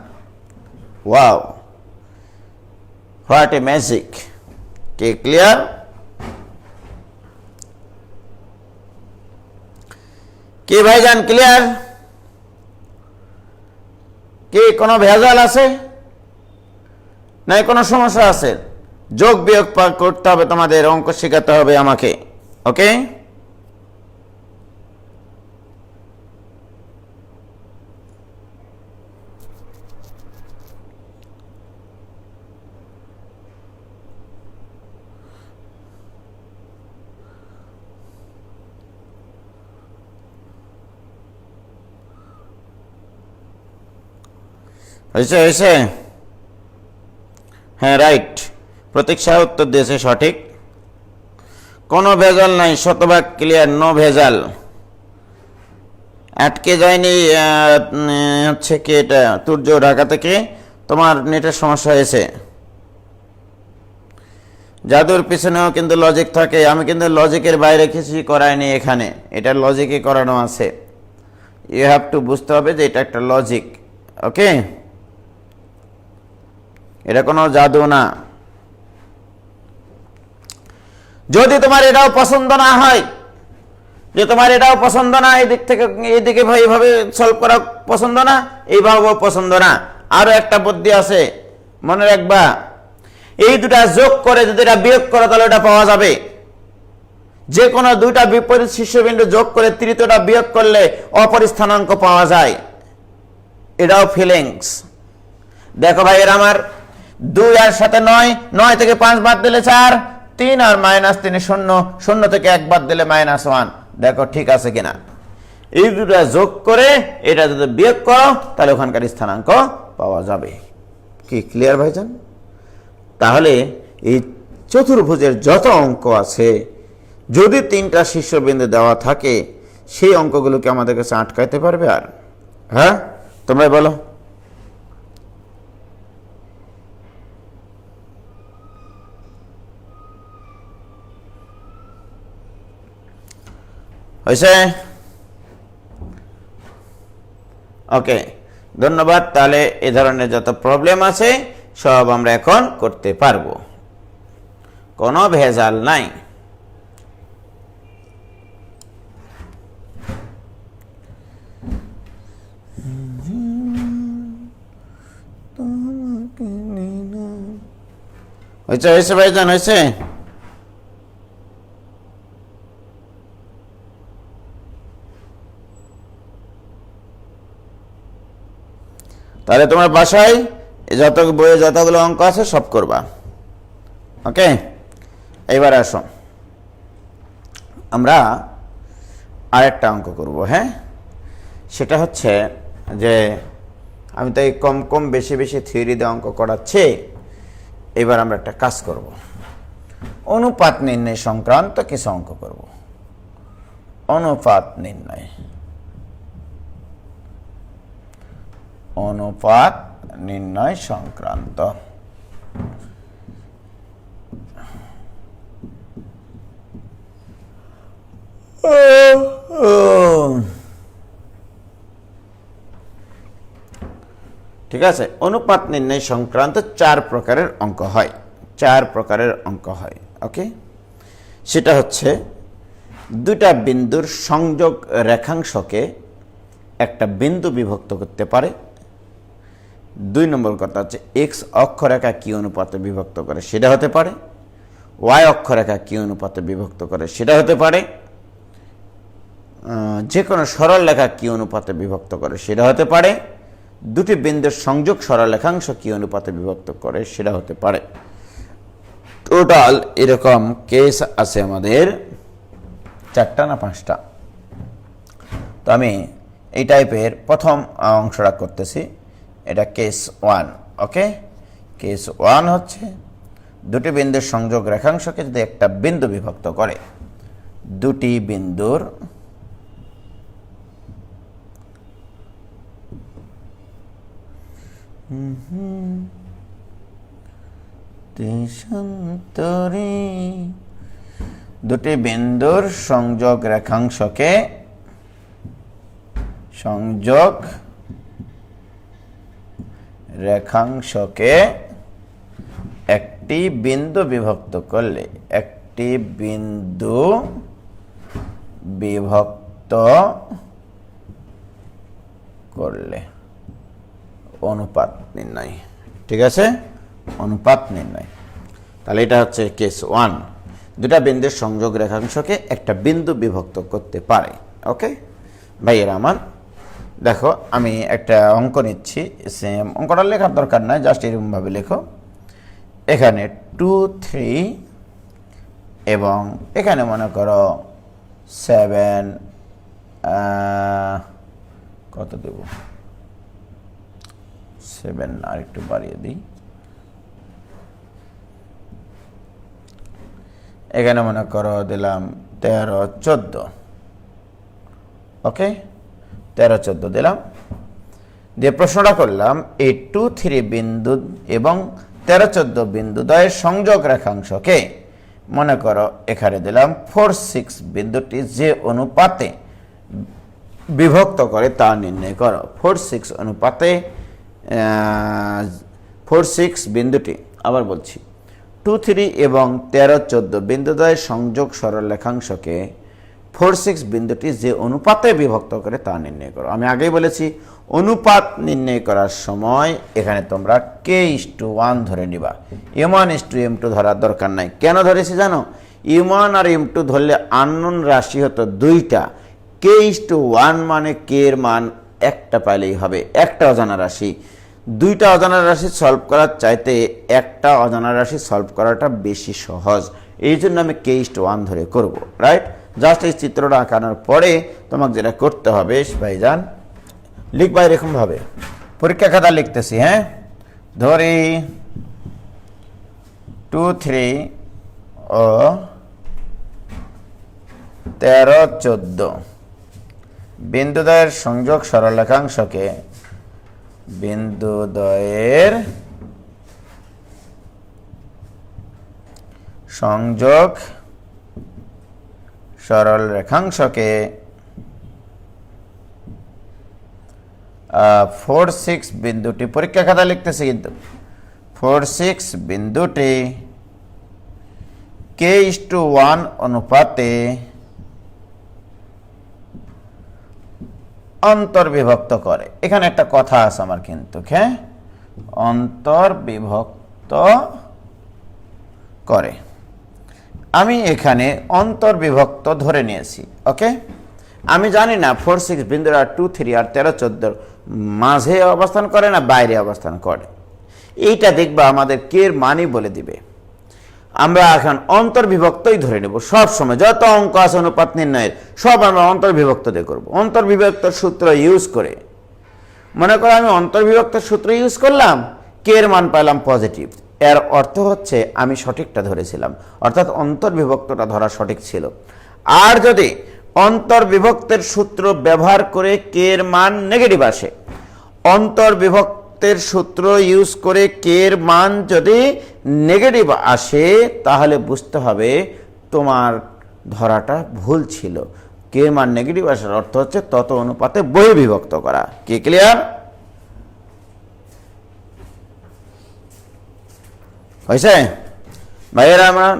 ওয়াও, হোয়াট এ ম্যাজিক! কি ক্লিয়ার? কি ভাইজান ক্লিয়ার? কি কোনো ভেজাল আছে? নাই কোনো সমস্যা আছে? যোগ বিয়োগ করতে হবে তোমাদের, অঙ্ক শেখাতে হবে আমাকে। ওকে, হয়েছে হয়েছে? হ্যাঁ, রাইট। প্রতীক্ষা উত্তর দিয়েছে সঠিক। কোনো ভেজাল নাই, শতভাগ ক্লিয়ার, নো ভেজাল। আটকে যায়নি হচ্ছে কি, এটা তুর্য ঢাকা থেকে, তোমার নেটের সমস্যা হয়েছে। জাদুর পিছনেও কিন্তু লজিক থাকে, আমি কিন্তু লজিকের বাইরে কিছুই করাইনি এখানে, এটা লজিকে করানো আছে। ইউ হ্যাভ টু বুঝতে হবে যে এটা একটা লজিক। ওকে, এটা কোনো জাদু না। যদি তোমার এটাও পছন্দ না হয়, যে তোমার এটাও পছন্দ না, এই দিক থেকে এইদিকে এইভাবে সলভ করা পছন্দ না, এইভাবেও পছন্দ না, আরো একটা বুদ্ধি আছে, মনে রাখবা। এই দুটা যোগ করে যদি এটা বিয়োগ করো, তাহলে এটা পাওয়া যাবে। যে কোনো দুইটা বিপরীত শীর্ষবিন্দু যোগ করে তৃতীয়টা বিয়োগ করলে অপর স্থানাঙ্ক পাওয়া যায়। এটাও ফিলিংস। দেখো ভাই, এর আমার 2 আর সাথে 9, 9 থেকে 5 বাদ দিলে 4, 3 আর -3 0, 0 থেকে 1 বাদ দিলে -1। দেখো ঠিক আছে কিনা? এই দুটা যোগ করে এটা যদি বিয়োগ করো, তাহলে ওখানকার স্থানাঙ্ক পাওয়া যাবে। কি ক্লিয়ার ভাইজান? তাহলে এই চতুর্ভুজের যত অঙ্ক আছে, যদি 3টা শীর্ষবিন্দু দেওয়া থাকে, সেই অঙ্কগুলোকে আমাদের কাছে আটকাইতে পারবে? আর হ্যাঁ, তো তোমরাই বলো। হয়েছে? ওকে, ধন্যবাদ। তাহলে এ ধরনের যত প্রবলেম আছে সব আমরা এখন করতে পারবো, কোনো ভেজাল নাই। হয়েছে হয়েছে ভাইজান, হয়েছে? তাহলে তোমার বাসায় যত বইয়ে যতগুলো অঙ্ক আছে সব করবা। ওকে, এইবার আসো আমরা আরেকটা অঙ্ক করব। হ্যাঁ, সেটা হচ্ছে যে আমি তো এই কম কম বেশি বেশি থিওরি দিয়ে অঙ্ক করাচ্ছি। এবার আমরা একটা কাজ করব, অনুপাত নির্ণয় সংক্রান্ত কিছু অঙ্ক করব। অনুপাত নির্ণয়, অনুপাত নির্ণয় সংক্রান্ত। ঠিক আছে, অনুপাত নির্ণয় সংক্রান্ত 4 প্রকারের অঙ্ক হয়, 4 প্রকারের অঙ্ক হয়। ওকে, সেটা হচ্ছে দুটা বিন্দুর সংযোগ রেখাংশকে একটা বিন্দু বিভক্ত করতে পারে। 2 নম্বর কথা হচ্ছে এক্স অক্ষরেখা কি অনুপাতে বিভক্ত করে সেটা হতে পারে, ওয়াই অক্ষরেখা কি অনুপাতে বিভক্ত করে সেটা হতে পারে, যে কোনো সরল রেখা কি অনুপাতে বিভক্ত করে সেটা হতে পারে, দুটি বিন্দুর সংযোগ সরলরেখাংশ কি অনুপাতে বিভক্ত করে সেটা হতে পারে। টোটাল এরকম কেস আছে আমাদের 4টা না 5টা। তো আমি এই টাইপের প্রথম অংশটা করতেছি, এটা কেস 1। ওকে, কেস 1 হচ্ছে দুটি বিন্দুর সংযোগ রেখাংশকে যদি একটা বিন্দু বিভক্ত করে, দুটি বিন্দুর দুটি বিন্দুর সংযোগ রেখাংশকে একটি বিন্দু বিভক্ত করলে, একটি বিন্দু বিভক্ত করলে অনুপাত নির্ণয়। ঠিক আছে, অনুপাত নির্ণয়। তাহলে এটা হচ্ছে কেস 1, দুটা বিন্দুর সংযোগ রেখাংশকে একটা বিন্দু বিভক্ত করতে পারে। ওকে ভাইয়েরা আমার, দেখো আমি একটা অঙ্ক নিচ্ছি, সেম অঙ্কটা লেখার দরকার নাই, জাস্ট এরকমভাবে লেখো। এখানে 2, 3 এবং এখানে মনে করো 7, কত দেব, 7 আর একটু বাড়িয়ে দিই, এখানে মনে করো দিলাম 13, 14। ওকে, 13, 14 দিলাম, দিয়ে প্রশ্নটা করলাম এই 2, 3 বিন্দু এবং 13, 14 বিন্দু দ্বয়ের সংযোগ রেখাংশকে মনে করো এখানে দিলাম 4, 6 বিন্দুটি যে অনুপাতে বিভক্ত করে তা নির্ণয় করো। 4, 6 অনুপাতে 4, 6 বিন্দুটি, আবার বলছি 2, 3 এবং 13, 14 বিন্দুদ্বয়ের সংযোগ সরলরেখাংশকে 4, 6 বিন্দুটি যে অনুপাতে বিভক্ত করে তা নির্ণয় করো। আমি আগেই বলেছি অনুপাত নির্ণয় করার সময় এখানে তোমরা k:1 ধরে নিবা, m1:m2 ধরার দরকার নাই। কেন ধরেছি জানো? m1 আর m2 ধরলে আননোন রাশি হতো 2টা, k:1 মানে k এর মান একটা পাইলেই হবে, একটা অজানা রাশি। 2টা অজানা রাশি সলভ করার চাইতে একটা অজানা রাশি সলভ করাটা বেশি সহজ, এই জন্য আমি k:1 ধরে করব। রাইট, জাস্ট এই চিত্রটা আঁকানোর পরে তোমাকে যেটা করতে হবে ভাইজান, লিখবা এরকম ভাবে, পরীক্ষা খাতা লিখতেছি। হ্যাঁ, ধরি 2, 3 ও 13, 14 বিন্দুদ্বয়ের সংযোগ সরলরেখাংশকে বিন্দুদ্বয়ের সংযোগ সরল রেখাংশকে 4-6 বিন্দুটি, পরীক্ষা খাতা লিখতেছি কিন্তু, 4-6 বিন্দুটি k:1 অনুপাতে অন্তর্বিভক্ত করে। এখানে একটা কথা আছে আমার কিন্তু, হ্যাঁ, অন্তর্বিভক্ত করে। আমি এখানে অন্তর্বিভক্ত ধরে নিয়েছি। ওকে, আমি জানি না 4-6 বিন্দুরা 2-3 আর 13-14 মাঝে অবস্থান করে না বাইরে অবস্থান করে। এইটা দেখবা আমাদের কে এর মানই বলে দিবে। আমরা এখন অন্তর্বিভক্তই ধরে নেব সব সময়। যত অঙ্ক আছে অনুপাত নির্ণয়ের সব আমরা অন্তর্বিভক্ত দিয়ে করব। অন্তর্বিভক্ত সূত্র ইউজ করে, মনে করো আমি অন্তর্বিভক্ত সূত্র ইউজ করলাম, কে এর মান পাইলাম পজিটিভ, এর অর্থ হচ্ছে আমি সঠিকটা ধরেছিলাম, অর্থাৎ অন্তর্বিভক্তটা ধরা সঠিক ছিল। আর যদি অন্তর্বিভক্তের সূত্র ব্যবহার করে কে এর মান নেগেটিভ আসে, অন্তর্বিভক্তের সূত্র ইউজ করে কে এর মান যদি নেগেটিভ আসে, তাহলে বুঝতে হবে তোমার ধরাটা ভুল ছিল। কে এর মান নেগেটিভ আসার অর্থ হচ্ছে তত অনুপাতে বহির্বিভক্ত করা। কি ক্লিয়ার হয়েছে ভাইয়েরা? আমার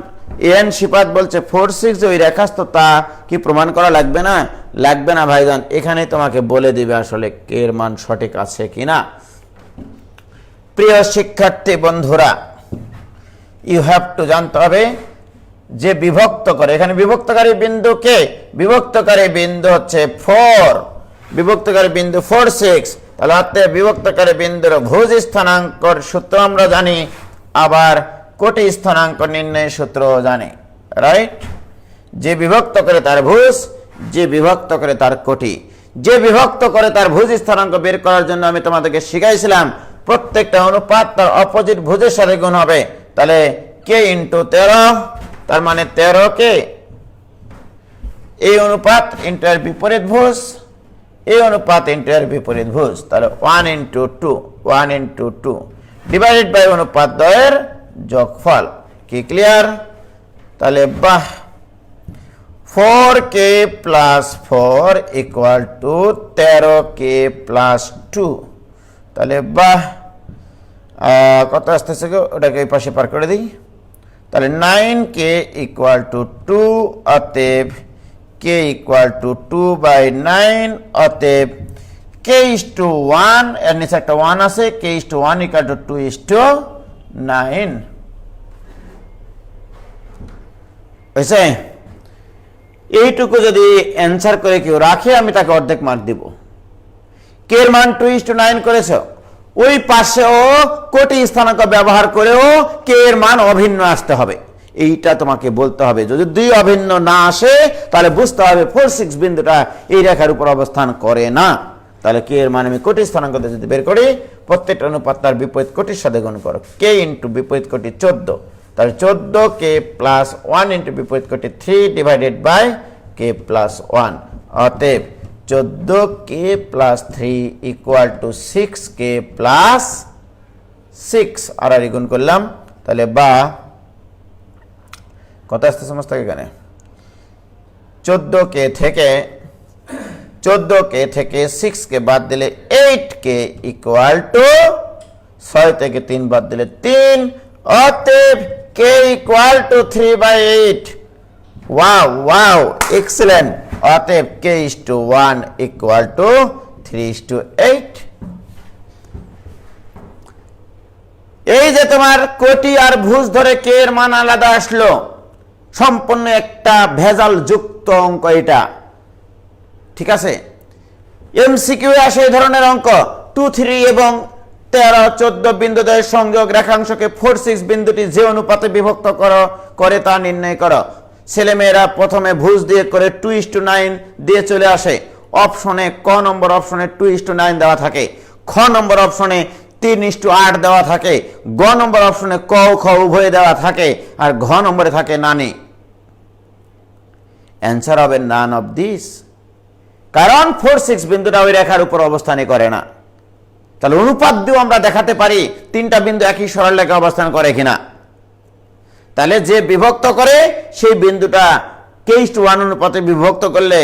এন শিপাত বলছে 4-6 ওই রেখাস্থ, তা কি প্রমাণ করা লাগবে না? লাগবে না ভাইজান, এখানে তোমাকে বলে দিবে আসলে কে এর মান সঠিক আছে কিনা। প্রিয় শিক্ষার্থী বন্ধুরা, ইউ হ্যাভ টু জানতে হবে যে বিভক্ত করে, এখানে বিভক্তকারী বিন্দু কে? বিভক্তকারী বিন্দু হচ্ছে 4, বিভক্তকারী বিন্দু 4-6। তাহলে অতএব বিভক্তকারী বিন্দুর ভুজ স্থানাঙ্কর সূত্র আমরা জানি, আবার কোটি স্থানাঙ্ক নির্ণয়ের সূত্র জানি, রাইট? যে বিভক্ত করে তার ভুজ, যে বিভক্ত করে তার কোটি। যে বিভক্ত করে তার ভুজ স্থানাঙ্ক বের করার জন্য আমি তোমাদেরকে শিখাইছিলাম প্রত্যেকটা অনুপাত তার অপোজিট ভুজের সাথে গুণ হবে। তাহলে কে ইন্টু 13, তার মানে 13 কে, এই অনুপাত ইন্টু এর বিপরীত ভুজ, এই অনুপাত ইন্টু এর বিপরীত ভুজ। তাহলে 1 ইন্টু 2, 1 ইন্টু 2 ডিভাইডেড বাই অনুপাত দ্বয়ের যোগফল। কি ক্লিয়ার? তাহলে বাহ, 4k plus 4 equal to 13k plus 2। তাহলে বাহ, কত আসতেছে গো, ওটাকে এই পাশে পার করে দিই। তাহলে 9k ইকুয়াল টু 2, অতএব k ইকুয়াল টু 2/9, অতএব k:1, এর নিচে একটা 1 আছে, k:1 ইকুয়াল টু 2:9 হয়েছে। এইটুকু যদি অ্যান্সার করে কেউ রাখে, আমি তাকে অর্ধেক মার্ক দিব। কে এর মান 2:9 করেছ, ওই পাশেও কোটি স্থানাঙ্ক ব্যবহার করেও কে এর মান অভিন্ন আসতে হবে, এইটা তোমাকে বলতে হবে। যদি 2 অভিন্ন না আসে, তাহলে বুঝতে হবে 4-6 বিন্দুটা এই রেখার উপর অবস্থান করে না। তাহলে কে এর মান আমি কোটি স্থানাঙ্ক যদি বের করি, প্রত্যেকটা অনুপাত তার বিপরীত কোটির সাথে গুণ করো। কে ইন্টু বিপরীত কোটি 14, তাহলে 14k প্লাস 1 ইন্টু বিপরীত কোটি 3 ডিভাইডেড বাই কে প্লাস 1, অতএব 14k plus 3 equal to 6k plus 6। আর গুণ করলাম, তাহলে বা কত আসতে সমস্ত এখানে 14k থেকে 6k বাদ দিলে 8k ইকুয়াল টু 6 থেকে 3 বাদ দিলে 3, অতএব k equal to 3/8। Wow wow, excellent. অতএব k:1 ইকুয়াল টু 3:8। এই যে তোমার কোটি আর ভুজ ধরে কে এর মান আলাদা আসলো, সম্পূর্ণ একটা ভেজাল যুক্ত অঙ্ক এটা, ঠিক আছে? এমসিকিউ আসে এই ধরনের অঙ্ক। 2, 3 এবং 13, 14 বিন্দুদ্বয়ের সংযোগ রেখাংশকে 4-6 বিন্দুটি যে অনুপাতে বিভক্ত করে তা নির্ণয় করো। ছেলেমেয়েরা প্রথমে ভুজ দিয়ে করে 2:9 দিয়ে চলে আসে। অপশনে ক নম্বর অপশনে 2:9 দেওয়া থাকে, খ নম্বর অপশনে 3:8 দেওয়া থাকে, গ নম্বর অপশনে ক খ উভয়ে দেওয়া থাকে, আর ঘ নম্বরে থাকে নানি। অ্যান্সার হবে নান অফ দিস, কারণ 4-6 বিন্দুটা ওই রেখার উপর অবস্থানই করে না। তাহলে অনুপাত দিয়েও আমরা দেখাতে পারি তিনটা বিন্দু একই সরলরেখায় অবস্থান করে কিনা। তাহলে যে বিভক্ত করে সেই বিন্দুটা k:1 অনুপাতে বিভক্ত করলে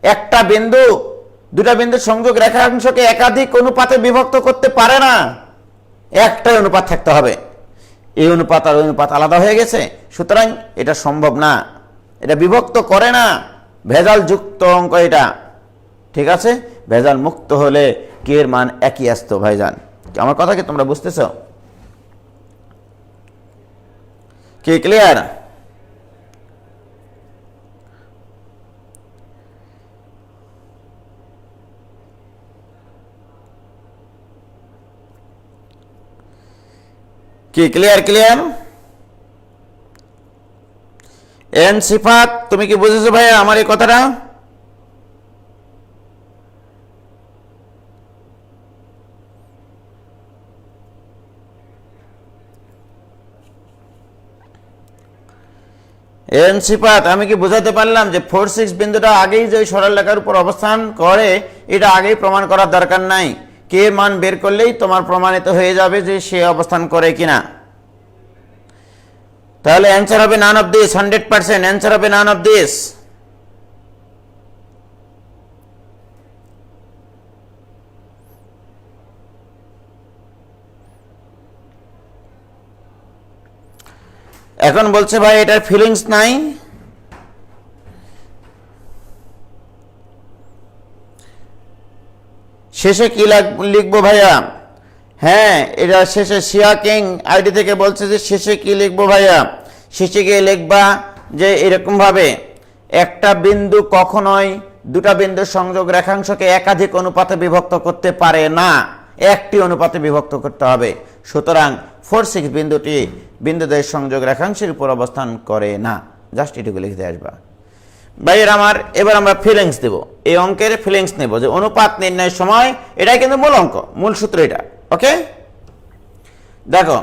একটা বিন্দু দুটা বিন্দুর সংযোগ রেখাংশকে একাধিক অনুপাতে বিভক্ত করতে পারে না, একটাই অনুপাত থাকতে হবে। এই অনুপাত আর অনুপাত আলাদা হয়ে গেছে, সুতরাং এটা সম্ভব না, এটা বিভক্ত করে না, ভেজাল যুক্ত অঙ্ক এটা। ঠিক আছে, ভেজাল মুক্ত হলে কে এর মান একই আসতো ভাইজান। আমার কথা কি তোমরা বুঝতেছ? কি ক্লিয়ার? কি ক্লিয়ার? ক্লিয়ার। এন সিফাত, তুমি কি বুঝেছো ভাইয়া আমার এই কথাটা? এন সিফাত, আমি কি বোঝাতে পারলাম যে 4-6 বিন্দুটা আগেই যে সরলরেখার উপর অবস্থান করে এটা আগেই প্রমাণ করার দরকার নাই, কে মান বের করলেই তোমার প্রমাণিত হয়ে যাবে যে সে অবস্থান করে কিনা। তাহলে অ্যান্সার হবে নান অফ দিস, 100% অ্যান্সার হবে নান অফ দিস। এখন বলছে ভাই এটার ফিলিংস নাই। শেষে কি লিখবো ভাইয়া? হ্যাঁ, এটা শেষে শিয়া কিং আইডি থেকে বলছে যে শেষে কি লিখবো ভাইয়া? শেষে গিয়ে লিখবা যে এরকম ভাবে একটা বিন্দু কখনোই দুটা বিন্দুর সংযোগ রেখাংশকে একাধিক অনুপাতে বিভক্ত করতে পারে না, একটি অনুপাতে বিভক্ত করতে হবে। সুতরাং 4-6 বিন্দুটি বিন্দুদের সংযোগ রেখাংশের উপর অবস্থান করে না। জাস্ট এটুকু লিখতে আসবা ভাইয়ের আমার। এবার আমরা ফিলিংস দেব, এই অঙ্কের ফিলিংস নেব যে অনুপাত নির্ণয়ের সময়, এটাই কিন্তু মূল অঙ্ক, মূল সূত্র এটা। ওকে, দেখো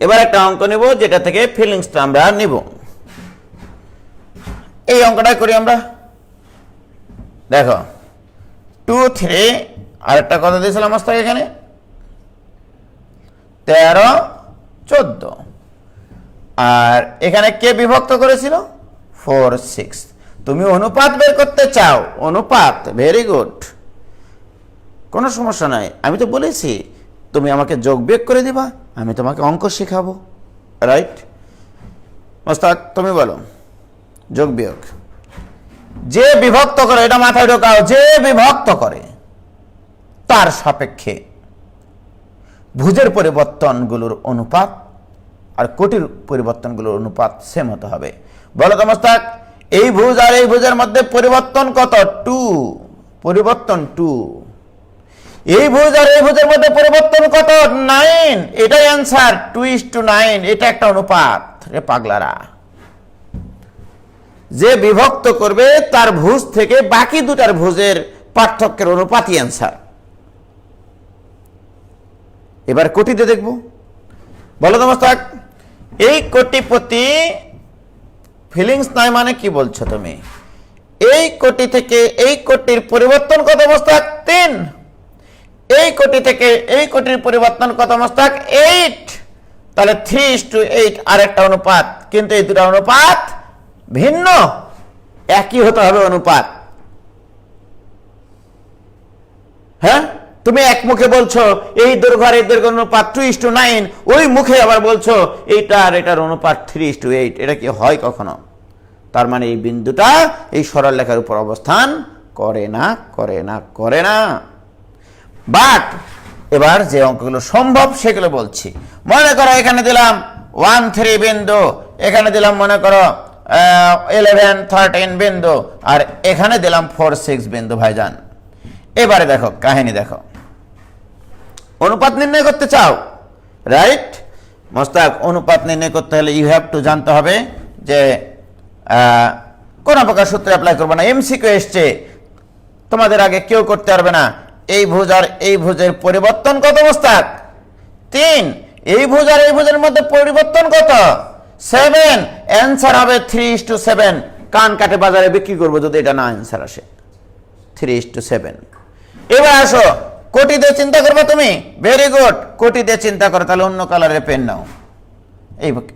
এবার একটা অঙ্ক নেব যেটা থেকে ফিলিংসটা আমরা নিব। এই অঙ্কটা করি আমরা। দেখো 2, 3 আর একটা কথা দিয়েছিলাম মাস্টার এখানে 13, 14 আর এখানে কে বিভক্ত করেছিল 4-6। তুমি অনুপাত বের করতে চাও, অনুপাত, ভেরি গুড, কোনো সমস্যা নাই। আমি তো বলেছি তুমি আমাকে যোগ বিয়োগ করে দিবা, আমি তোমাকে অঙ্ক শেখাবো, রাইট? মোস্তাক তুমি বলো যোগ বিয়োগ। যে বিভক্ত করে, এটা মাথায় ঢোকাও, যে বিভক্ত করে তার সাপেক্ষে ভুজের পরিবর্তনগুলোর অনুপাত আর কোটির পরিবর্তনগুলোর অনুপাত সেম হতে হবে। বলো তো মোস্তাক, এই ভুজ আর এই ভুজের মধ্যে পরিবর্তন কত? 2, পরিবর্তন 2। এই ভুজ আর এই ভুজের মধ্যে পরিবর্তন কত? 9। এটাই অ্যান্সার, 2:9। এটা একটা অনুপাত রে পাগলারা। যে বিভক্ত করবে তার ভুজ থেকে বাকি দুটার ভুজের পার্থক্যের অনুপাতই অ্যান্সার। এবার কোটিতে দেখব। বলো তো মোস্তাক, এই কোটিপতি ফিলিংস নাই মানে কি বলছো তুমি? এই কোটি থেকে এই কোটির পরিবর্তন কত মোস্তাক? 3। এই কোটি থেকে এই কোটির পরিবর্তন কত মোস্তাক? 8। তাহলে 3:8 আর একটা অনুপাত, কিন্তু এই দুটা অনুপাত ভিন্ন, একই হতে হবে অনুপাত। হ্যাঁ, তুমি এক মুখে বলছো এই দৈর্ঘ্য আর এই দৈর্ঘ্য অনুপাত 2:9, ওই মুখে আবার বলছো এইটা আর এটার অনুপাত 3:8। এটা কি হয় কখনো? তার মানে এই বিন্দুটা এই সরল রেখার উপর অবস্থান করে না, করে না, করে না। বাট এবার যে অঙ্কগুলো সম্ভব সেগুলো বলছি। মনে করো এখানে দিলাম 1-3 বিন্দু, এখানে দিলাম মনে করো 11-13 বিন্দু, আর এখানে দিলাম 4-6 বিন্দু ভাইজান। এবারে দেখো কাহিনী, দেখো অনুপাত নির্ণয় করতে চাও, রাইট মোস্তাক? অনুপাত নির্ণয় করতে হলে ইউ হ্যাভ টু জানতে হবে যে কোন প্রকার সূত্র অ্যাপ্লাই করবে না। এমসিকিউ এসছে, তোমাদের আগে কেউ করতে পারবে না। এই ভুজ আর এই ভুজের পরিবর্তন কত মোস্তাক? 3। এই ভুজ আর এই ভুজের মধ্যে পরিবর্তন কত? 7। অ্যান্সার হবে 3:7। কান কাটে বাজারে বিক্রি করবো যদি এটা না অ্যান্সার আসে। 3:7। এবার আসো, কোটি দিয়ে চিন্তা করবে তুমি, ভেরি গুড, কোটি দিয়ে চিন্তা করো, তাহলে অন্য কালারের পেন নাও,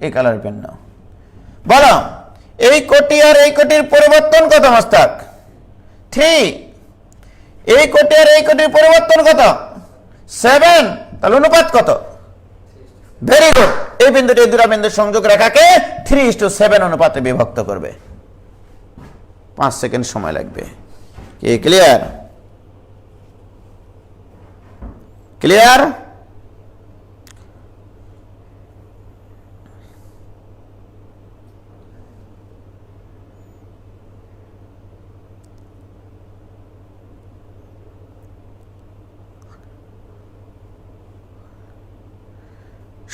এই কালারের পেন নাও। বলো এই কোটি আর এই কোটির পরিবর্তন কত মস্তাক? 3। এই কোটি আর এই কোটির পরিবর্তন কত? 7। তাহলে অনুপাত কত? ভেরি গুড, এই বিন্দুটি দুটো বিন্দুর সংযোগ রেখাকে 3:7 অনুপাতে বিভক্ত করবে। 5 সেকেন্ড সময় লাগবে। কি ক্লিয়ার? ক্লিয়ার?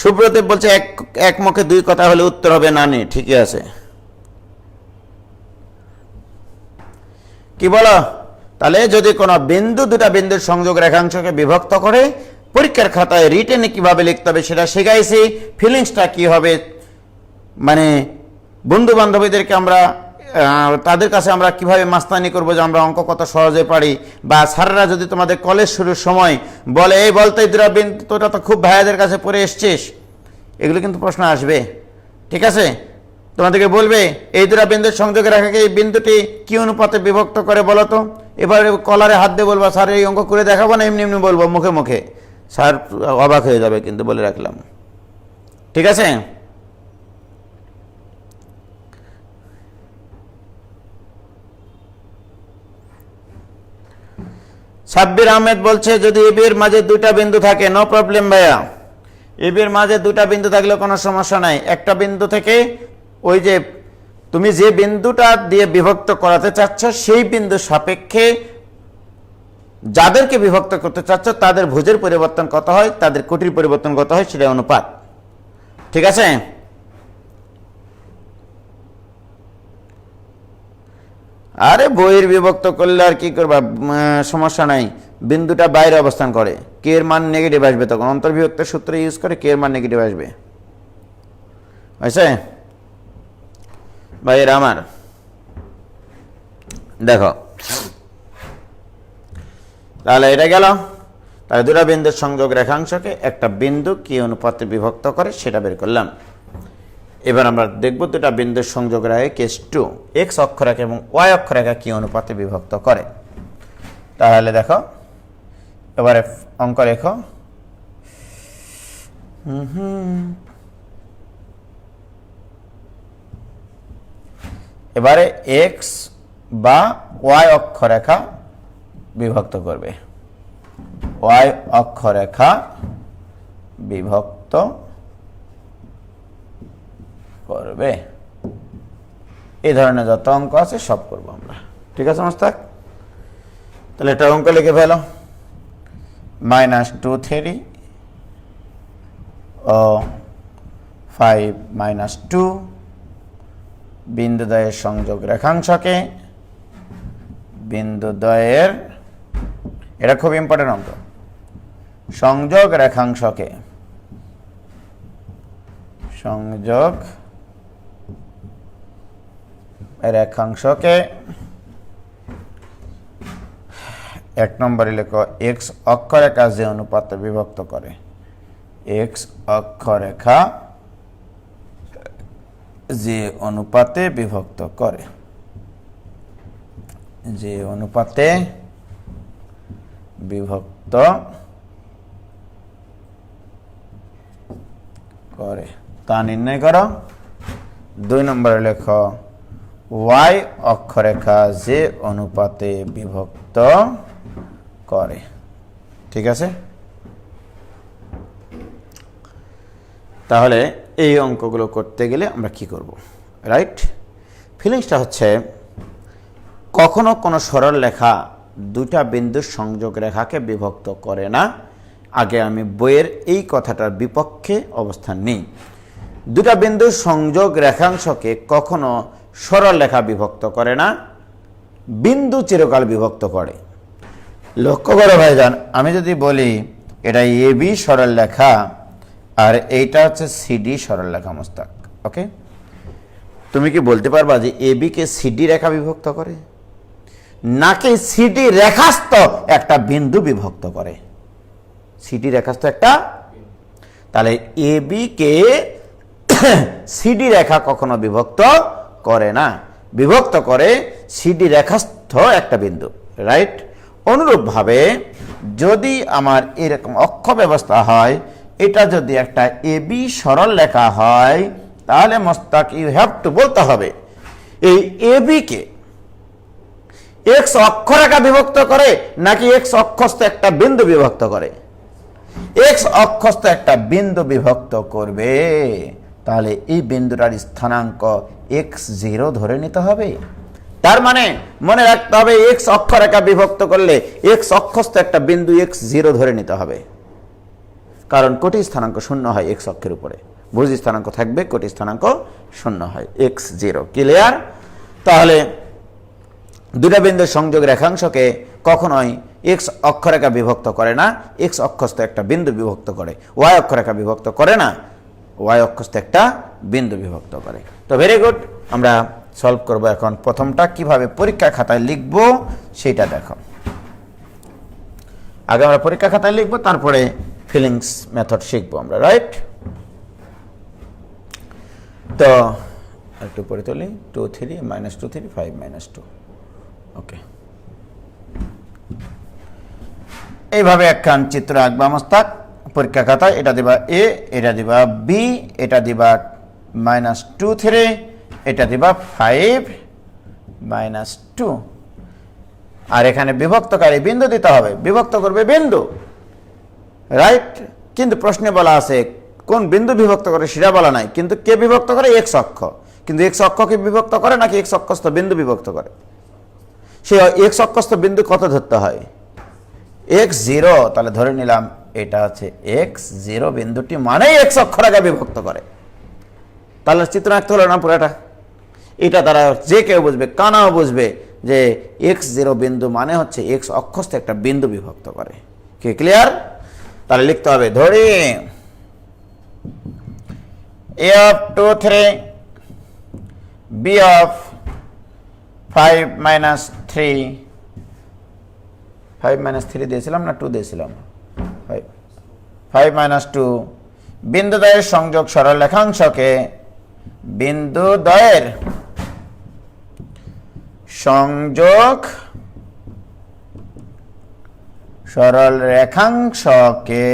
সুব্রদেব বলছে এক মুখে দুই কথা হলে উত্তর হবে না নি, ঠিকই আছে। কি বলো? তাহলে যদি কোনো বিন্দু দুটা বিন্দুর সংযোগ রেখাংশকে বিভক্ত করে, পরীক্ষার খাতায় রিটেনে কিভাবে লিখতে হবে সেটা শিখাইছি। ফিলিংসটা কি হবে, মানে বন্ধু বান্ধবীদেরকে আমরা তাদের কাছে আমরা কিভাবে মাস্তানি করবো যে আমরা অঙ্ক কত সহজে পারি, বা স্যাররা যদি তোমাদের কলেজ শুরুর সময় বলে এই বলতে দুটা বিন্দু, তোরা তো খুব ভাইয়াদের কাছে পড়ে এসছিস, এগুলো কিন্তু প্রশ্ন আসবে। ঠিক আছে, তোমাদেরকে বলবে এই দুটা বিন্দুর সংযোগে রেখাকে এই বিন্দুটি কি অনুপাতে বিভক্ত করে বলো তো। এবারে কলারে হাত দিয়ে বলবো স্যার এই অঙ্ক করে দেখাবো না, এমনি এমনি বলবো মুখে মুখে, স্যার অবাক হয়ে যাবে, কিন্তু বলে রাখলাম। ঠিক আছে, সাব্বির আহমেদ বলছে যদি এবির মাঝে দুইটা বিন্দু থাকে, নো প্রবলেম ভাইয়া, এবির মাঝে দুটা বিন্দু থাকলে কোনো সমস্যা নাই। একটা বিন্দু থেকে ওই যে তুমি যে বিন্দুটা দিয়ে বিভক্ত করাতে চাচ্ছ সেই বিন্দু সাপেক্ষে যাদেরকে বিভক্ত করতে চাচ্ছ তাদের ভুজের পরিবর্তন কত হয়, তাদের কোটির পরিবর্তন কত হয়, সেটা অনুপাত। ঠিক আছে, আরে বইয়ের বিভক্ত করলে আর কি করবা, সমস্যা নাই। বিন্দুটা বাইরে অবস্থান করে, কে এর মান নেগেটিভ আসবে, তখন অন্তর্বিভক্তের সূত্র ইউজ করে কে এর মান নেগেটিভ আসবে। হয়েছে ভাইয়ের আমার? দেখো তাহলে এটা গেল। তাহলে দুটা বিন্দুর সংযোগ রেখাংশকে একটা বিন্দু কি অনুপাতে বিভক্ত করে সেটা বের করলাম। এবার আমরা দেখব দুটা বিন্দুর সংযোগ রেখা কেস 2 এক্স অক্ষরেখা এবং ওয়াই অক্ষরেখা কি অনুপাতে বিভক্ত করে। তাহলে দেখো এবারে অঙ্ক লেখো। এবারে এক্স বা ওয়াই অক্ষরেখা বিভক্ত করবে, ওয়াই অক্ষরেখা বিভক্ত করবে। এই ধরনের যত অঙ্ক আছে সব করবো আমরা। ঠিক আছে মোস্তাক? তাহলে এটা অঙ্ক লিখে ফেলো। -2 ও 5 - 2 বিন্দুদ্বয়ের সংযোগ রেখাংশকে, বিন্দুদ্বয়ের, এটা খুব ইম্পর্টেন্ট অঙ্ক, সংযোগ রেখাংশকে, সংযোগ রেখাংশকে 1 নম্বরে লেখো এক্স অক্ষরেখা যে অনুপাতে বিভক্ত করে, এক্স অক্ষরেখা যে অনুপাতে বিভক্ত করে, যে অনুপাতে বিভক্ত করে তা নির্ণয় করো। 2 নম্বরে লেখো ওয়াই অক্ষরেখা যে অনুপাতে বিভক্ত করে। ঠিক আছে, তাহলে এই অঙ্কগুলো করতে গেলে আমরা কি করব, রাইট? ফিলিংসটা হচ্ছে কখনো কোনো সরল রেখা দুটা বিন্দুর সংযোগ রেখাকে বিভক্ত করে না। আগে আমি বইয়ের এই কথাটার বিপক্ষে অবস্থান নিই। দুটা বিন্দুর সংযোগ রেখাংশকে কখনো সরল রেখা বিভক্ত করে না, বিন্দু চিরকাল বিভক্ত করে। লক্ষ্য করো ভাইজান, আমি যদি বলি এটা এবি সরল রেখা আর এইটা হচ্ছে সিডি সরল রেখা মোস্তাক, ওকে, তুমি কি বলতে পারবা যে এবি কে সিডি রেখা বিভক্ত করে? নাকি সিডি রেখাস্থ একটা বিন্দু বিভক্ত করে? সিডি রেখাস্থ একটা, তাহলে এ বি কে সিডি রেখা কখনো বিভক্ত করে না, বিভক্ত করে সিডি রেখাস্থ একটা বিন্দু, রাইট? অনুরূপভাবে যদি আমার এরকম অক্ষ ব্যবস্থা হয়, এটা যদি একটা এ বি সরল রেখা হয়, তাহলে মোস্তাক ইউ হ্যাভ টু বলতে হবে এই এ বি কে এক্স অক্ষরেখা বিভক্ত করে নাকি এক্স অক্ষস্থ একটা বিন্দু বিভক্ত করে? এক্স অক্ষস্থ একটা বিন্দু বিভক্ত করবে, তাহলে এই বিন্দুটার স্থানাঙ্ক x0 ধরে নিতে হবে। তার মানে মনে রাখতে হবে এক্স অক্ষরেখা বিভক্ত করলে এক্স অক্ষস্থ একটা বিন্দু x0 ধরে নিতে হবে, কারণ কোটি স্থানাঙ্ক শূন্য হয় এক্স অক্ষের উপরে, ভুজ স্থানাঙ্ক থাকবে, কোটি স্থানাঙ্ক শূন্য হয়, x0। ক্লিয়ার? তাহলে দুটা বিন্দুর সংযোগ রেখাংশকে কখনোই এক্স অক্ষরেখা বিভক্ত করে না, এক্স অক্ষস্থ একটা বিন্দু বিভক্ত করে। ওয়াই অক্ষরেখা বিভক্ত করে না, ওয়াই অক্ষস্থ একটা বিন্দু বিভক্ত করে। তো ভেরি গুড, আমরা সলভ করব এখন। প্রথমটা কিভাবে পরীক্ষা খাতায় লিখব সেটা দেখো। আগে আমরা পরীক্ষা খাতায় লিখব, তারপরে ফিলিংস মেথড শিখবো আমরা, রাইট? তো একটু পরে তুলি, 2 3 -2 3 5 -2। ওকে, এইভাবে একখান চিত্র আঁকবা মোস্তাক পরীক্ষা খাতায়। এটা দিবা এ, এটা দিবা বি, এটা দিবা -2 3, এটা দিবা 5 -2, আর এখানে বিভক্তকারী বিন্দু দিতে হবে, বিভক্ত করবে বিন্দু, রাইট? কিন্তু প্রশ্নে বলা আছে কোন বিন্দু বিভক্ত করে সেটা বলা নাই, কিন্তু কে বিভক্ত করে? এক্স অক্ষ। কিন্তু এক্স অক্ষকে বিভক্ত করে নাকি এক্স অক্ষস্থ বিন্দু বিভক্ত করে? সে এক্স অক্ষস্থ বিন্দু কত ধরতে হয়? x0। তাহলে ধরে নিলাম এটা হচ্ছে x0 বিন্দুটি মানে এক্স অক্ষরেখা বিভক্ত করে। তাহলে চিত্র আঁকতে হলো না পুরাটা? এটা দ্বারা যে কেউ বুঝবে, কানাও বুঝবে যে x0 বিন্দু মানে হচ্ছে এক্স অক্ষস্থ একটা বিন্দু বিভক্ত করে। কি ক্লিয়ার? তাহলে লিখতে হবে, ধরি a of 2 3 b of 5 -3, 5 -3 দিয়েছিলাম না 2 দিয়েছিলাম? 5 -2 বিন্দুদ্বয়ের সংযোগ সরল রেখাংশকে, বিন্দুদ্বয়ের সংযোগ সরল রেখাংশকে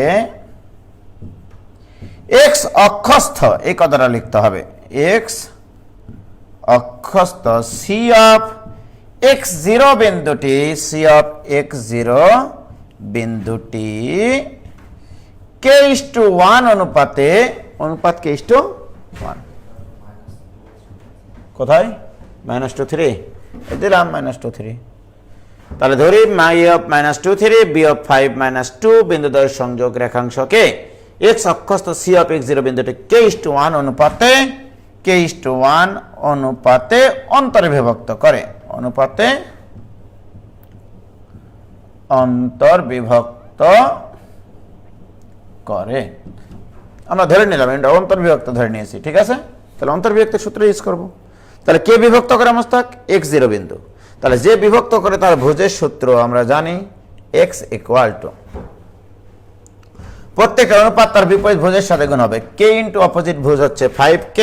এক্স অক্ষস্থ, এই কথাটা লিখতে হবে, এক্স অক্ষস্থ সি অফ x0 বিন্দুটি, সি অফ x0 বিন্দুটি k:1 অনুপাতে, অনুপাত k:1, কোথায়? -2 3 দিলাম, -2 3। তাহলে ধরি মাই অফ -2 3 বি অফ 5 -2 বিন্দুদ্বয়ের সংযোগ রেখাংশকে এক্স অক্ষস্থ সি অফ x0 বিন্দুটি k:1 অনুপাতে, k:1 অনুপাতে অন্তর্বিভক্ত করে, অনুপাতে অন্তর্বিভক্ত করে। আমরা ধরে নিলাম এটা অন্তর্বিভক্ত ধরে নিয়েছি, ঠিক আছে? তাহলে অন্তর্বিভক্তের সূত্র ইউজ করব। তাহলে কে বিভক্ত করে মোস্তাক? x0 বিন্দু। তাহলে যে বিভক্ত করে তার ভুজের সূত্র আমরা জানি, x = প্রত্যেকটা অনুপাত তার বিপরীত ভুজের সাথে গুণ হবে। k ইন্টু অপোজিট ভুজ হচ্ছে 5k,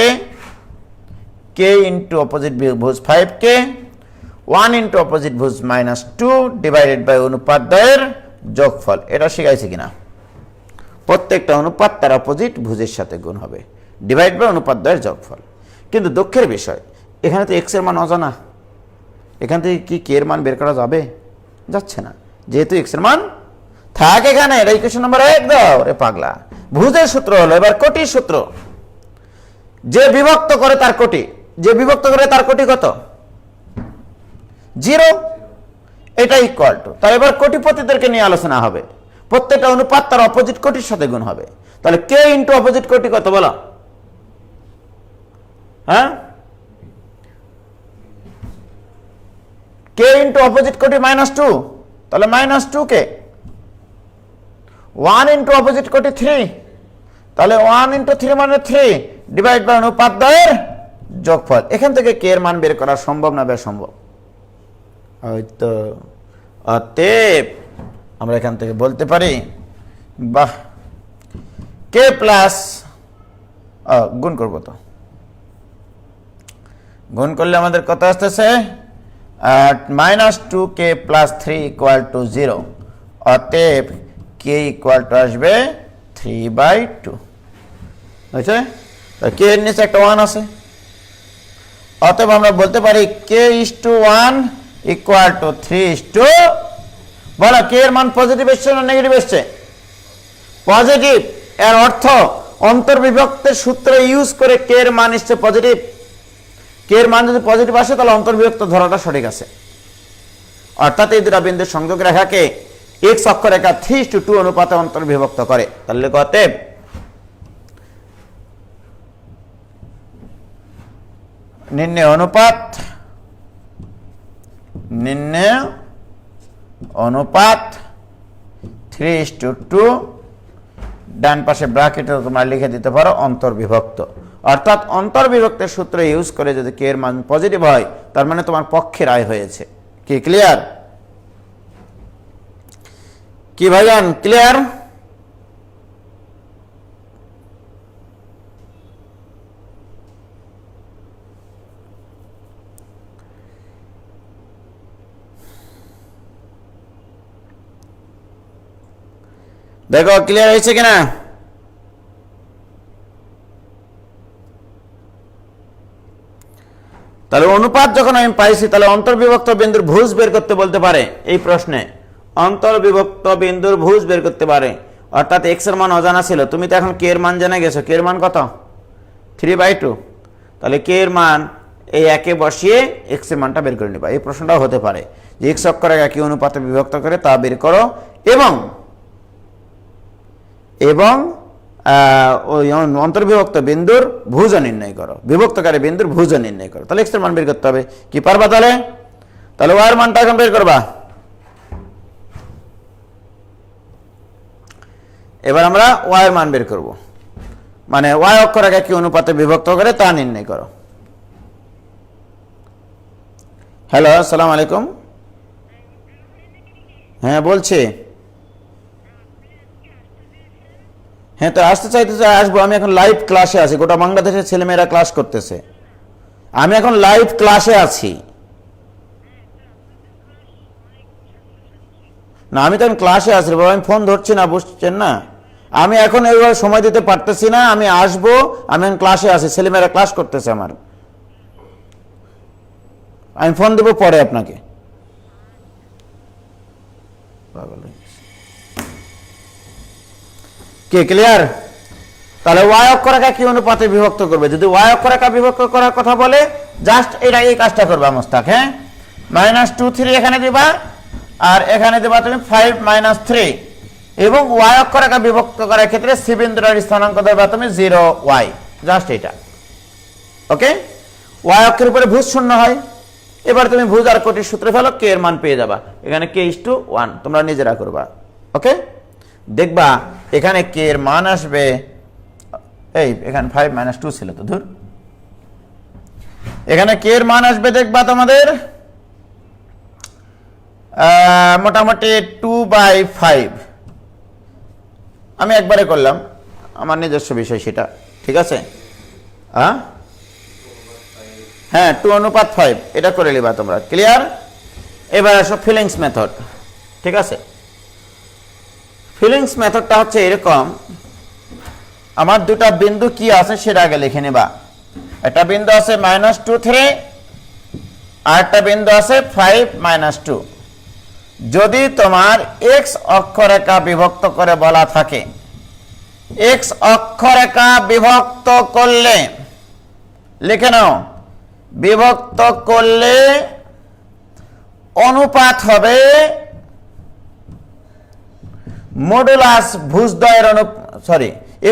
k ইন্টু অপোজিট ভুজ 5k, 1 ইন্টু অপোজিট ভুজ -2 ডিভাইডেড বাই অনুপাত দ্বয়ের যোগফল। এটা শিখাইছি কিনা? প্রত্যেকটা অনুপাত তার অপোজিট ভুজের সাথে গুণ হবে, ডিভাইড বাই অনুপাত দ্বয়ের যোগফল। কিন্তু দুঃখের বিষয়, এখানে তো x এর মান অজানা, এখান থেকে কি k এর মান বের করা যাবে? যাচ্ছে না, যেহেতু x এর মান থাক এখানে। এটা ইকুয়েশন নাম্বার 1 দাও রে পাগলা। ভুজের সূত্র হলো এবার কোটির সূত্র, যে বিভক্ত করে তার কোটি, যে বিভক্ত করে তার কোটি কত? 0। এটা ইকুয়াল টু, তাহলে এবার কোটিপতিদেরকে নিয়ে আলোচনা হবে। প্রত্যেকটা অনুপাত তার অপোজিট কোটির সাথে গুণ হবে। তাহলে k ইন্টু অপোজিট কোটি কত বলো? হ্যাঁ, k ইন্টু অপোজিট কোটি -2, তাহলে -2k। 1 ইন্টু অপোজিট কোটি 3, তাহলে 1 ইন্টু 3 মানে 3 ডিভাইড বাই অনুপাত দ্বয়ের যোগফল। এখান থেকে k এর মান বের করা সম্ভব না বেসম্ভব? ওই তো অতএব আমরা এখান থেকে বলতে পারি বাহ কে প্লাস গুণ করবো তো গুণ করলে আমাদের কত আসতেছে -2k + 3 = 0 অতএব k = আসবে 3/2 বুঝছে k এর নিচে একটা 1 আছে অতএব আমরা বলতে পারি k:1 = 3 বলো k এর মান পজিটিভ এসছে না নেগেটিভ এসছে পজিটিভ এর অর্থ অন্তর্বিভক্তের সূত্র ইউজ করে k এর মান এসছে পজিটিভ k এর মান যদি পজিটিভ আসে তাহলে অন্তর্বিভক্ত ধরাটা সঠিক আছে অর্থাৎ এই দুটো বিন্দুর সংযোগ রেখাকে x অক্ষরেখা 3:2 অনুপাতে অন্তর্বিভক্ত করে তাহলে অতএব নির্ণয় অনুপাত 3:2 ডান পাশে ব্র্যাকেটে তোমরা লিখে দিতে পারো অন্তর্বিভক্ত অর্থাৎ অন্তর্বিভক্তের সূত্র ইউজ করে যদি k এর মান পজিটিভ হয় তার মানে তোমার পক্ষে রায় হয়েছে কি ক্লিয়ার কি ভাইজান ক্লিয়ার দেখো ক্লিয়ার হয়েছে কিনা তাহলে অনুপাত যখন আমি পাইছি তাহলে অন্তর্বিভক্ত বিন্দুর ভুজ বের করতে বলতে পারে এই প্রশ্নে অন্তর্বিভক্ত বিন্দুর ভুজ বের করতে পারে অর্থাৎ x এর মান অজানা ছিল তুমি তো এখন k এর মান জেনে গেছো k এর মান কত 3/2 তাহলে k এর মান এই একে বসিয়ে x এর মানটা বের করে নিবা এই প্রশ্নটাও হতে পারে যে x অক্ষরেখা কি অনুপাতে বিভক্ত করে তা বের করো এবং ওই অন্তর্বিভক্ত বিন্দুর ভুজ নির্ণয় করো বিভক্তকারী বিন্দুর ভুজ নির্ণয় করো তাহলে x এর মান বের করতে হবে কি পারবা তাহলে y এর মানটা এখন বের করবা এবার আমরা y এর মান বের করব মানে y অক্ষরেখা কি অনুপাতে বিভক্ত করে তা নির্ণয় করো হ্যালো আসসালামু আলাইকুম হ্যাঁ বলছি হ্যাঁ তো আসতে চাইতেছে আসবো আমি এখন লাইভ ক্লাসে আছি গোটা বাংলাদেশের ছেলেমেয়েরা ক্লাস করতেছে আমি এখন লাইভ ক্লাসে আছি না আমি তো এখন ক্লাসে আছি বাবা আমি ফোন ধরছি না বুঝছেন না আমি এখন এইভাবে সময় দিতে পারতেছি না আমি আসবো আমি এখন ক্লাসে আছি ছেলেমেয়েরা ক্লাস করতেছে আমার আমি ফোন দেবো পরে আপনাকে কি ক্লিয়ার তাহলে y অক্ষরেখা কি অনুপাতে বিভক্ত করবে যদি y অক্ষরেখা বিভক্ত করার কথা বলে জাস্ট এটা এই কাজটা করবে মোস্তাক হ্যাঁ -2 3 এখানে দিবা আর এখানে দিবা তুমি 5 - 3 এবং y অক্ষরেখা বিভক্ত করার ক্ষেত্রে c বিন্দুর স্থানাঙ্ক দেবা তুমি 0y জাস্ট এটা ওকে y অক্ষের উপরে ভুজ শূন্য হয় এবার তুমি ভুজ আর কোটির সূত্রে ফেলো k এর মান পেয়ে যাবা এখানে k:1 তোমরা নিজেরা করবা ওকে দেখবা এখানে k এর মান আসবে এই এখানে 5 - 2 ছিল তো ধর এখানে k এর মান আসবে দেখবা তোমাদের মোটামুটি 2/5 আমি একবারে করলাম আমার নিজস্ব বিষয় সেটা ঠিক আছে হ্যাঁ 2:5 এটা করে নিবা তোমরা ক্লিয়ার এবার আসো ফিলিংস মেথড ঠিক আছে ফিলিংস মেথডটা হচ্ছে এরকম আমার দুটো বিন্দু কি আছে সেটা আগে লিখে নেবা একটা বিন্দু আছে -2 3 আর একটা বিন্দু আছে 5 - 2 যদি তোমার x অক্ষরেখা বিভক্ত করে বলা থাকে x অক্ষরেখা বিভক্ত করলে লিখে নাও বিভক্ত করলে অনুপাত হবে মডুলাস ভুজদ্বয়ের